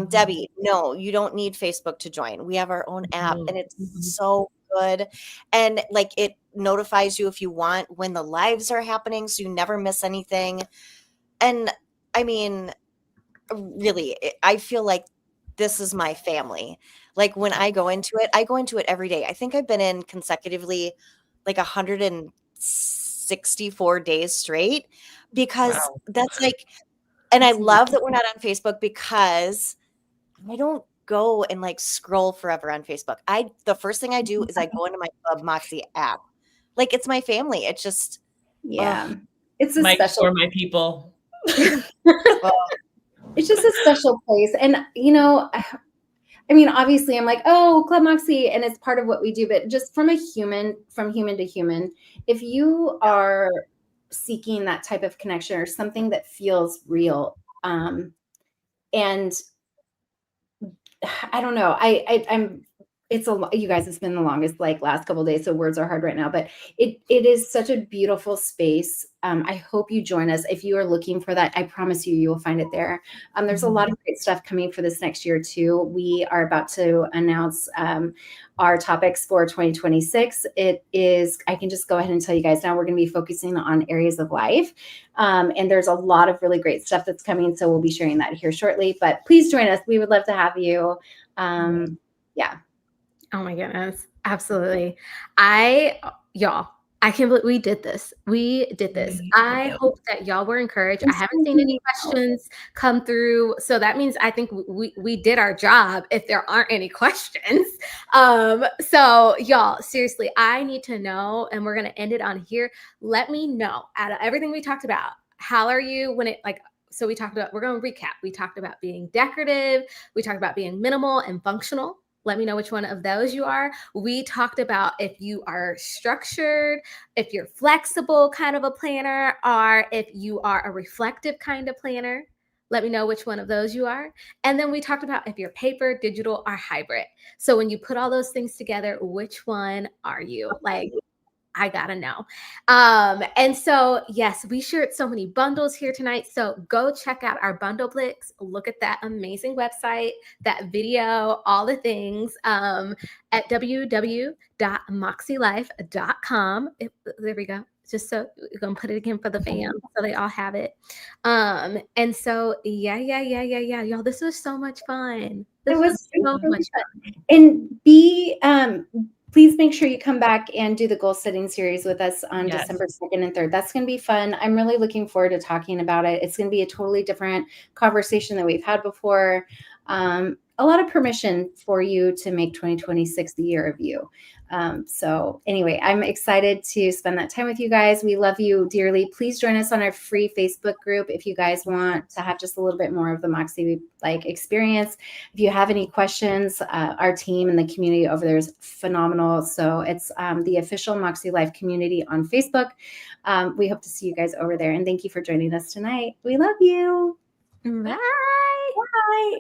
Debbie, no, you don't need Facebook to join. We have our own app and it's so good. And like it notifies you if you want when the lives are happening, so you never miss anything. And I mean, really, I feel like this is my family. Like when I go into it every day. I think I've been in consecutively like 164 days straight because that's like, and I love that we're not on Facebook because I don't go and like scroll forever on Facebook. The first thing I do is I go into my Clubmakse app. Like it's my family. It's just, it's a Mike special for my people. It's just a special place. And, I mean, obviously I'm like, oh, Clubmakse, and it's part of what we do, but just from human to human, if you are seeking that type of connection or something that feels real, and I don't know, I'm it's you guys, it's been the longest like last couple of days, so words are hard right now, but it is such a beautiful space. I hope you join us. If you are looking for that, I promise you will find it there. There's a lot of great stuff coming for this next year too. We are about to announce our topics for 2026. It is, I can just go ahead and tell you guys now, we're going to be focusing on areas of life. And there's a lot of really great stuff that's coming. So we'll be sharing that here shortly, but please join us. We would love to have you. Yeah. Oh my goodness. Absolutely. Y'all, I can't believe we did this. We did this. I hope that y'all were encouraged. I haven't seen any questions come through. So that means I think we did our job if there aren't any questions. So y'all, seriously, I need to know, and we're going to end it on here. Let me know out of everything we talked about, how are you when it like, so we talked about, we're going to recap. We talked about being decorative. We talked about being minimal and functional. Let me know which one of those you are. We talked about if you are structured, if you're flexible kind of a planner, or if you are a reflective kind of planner. Let me know which one of those you are. And then we talked about if you're paper, digital, or hybrid. So when you put all those things together, which one are you? Like, I gotta know. And so, yes, we shared so many bundles here tonight. So go check out our bundle blitz. Look at that amazing website, that video, all the things at www.moxilife.com. There we go. Just so we're gonna put it again for the fans so they all have it. And so yeah. Y'all, this was so much fun. This was so much fun. And please make sure you come back and do the goal setting series with us on December 2nd and 3rd. That's going to be fun. I'm really looking forward to talking about it. It's going to be a totally different conversation than we've had before. A lot of permission for you to make 2026 the year of you. So anyway, I'm excited to spend that time with you guys. We love you dearly. Please join us on our free Facebook group if you guys want to have just a little bit more of the Mäksē like experience. If you have any questions, our team and the community over there is phenomenal. So it's the official Mäksē Life community on Facebook. We hope to see you guys over there. And thank you for joining us tonight. We love you. Bye. Bye.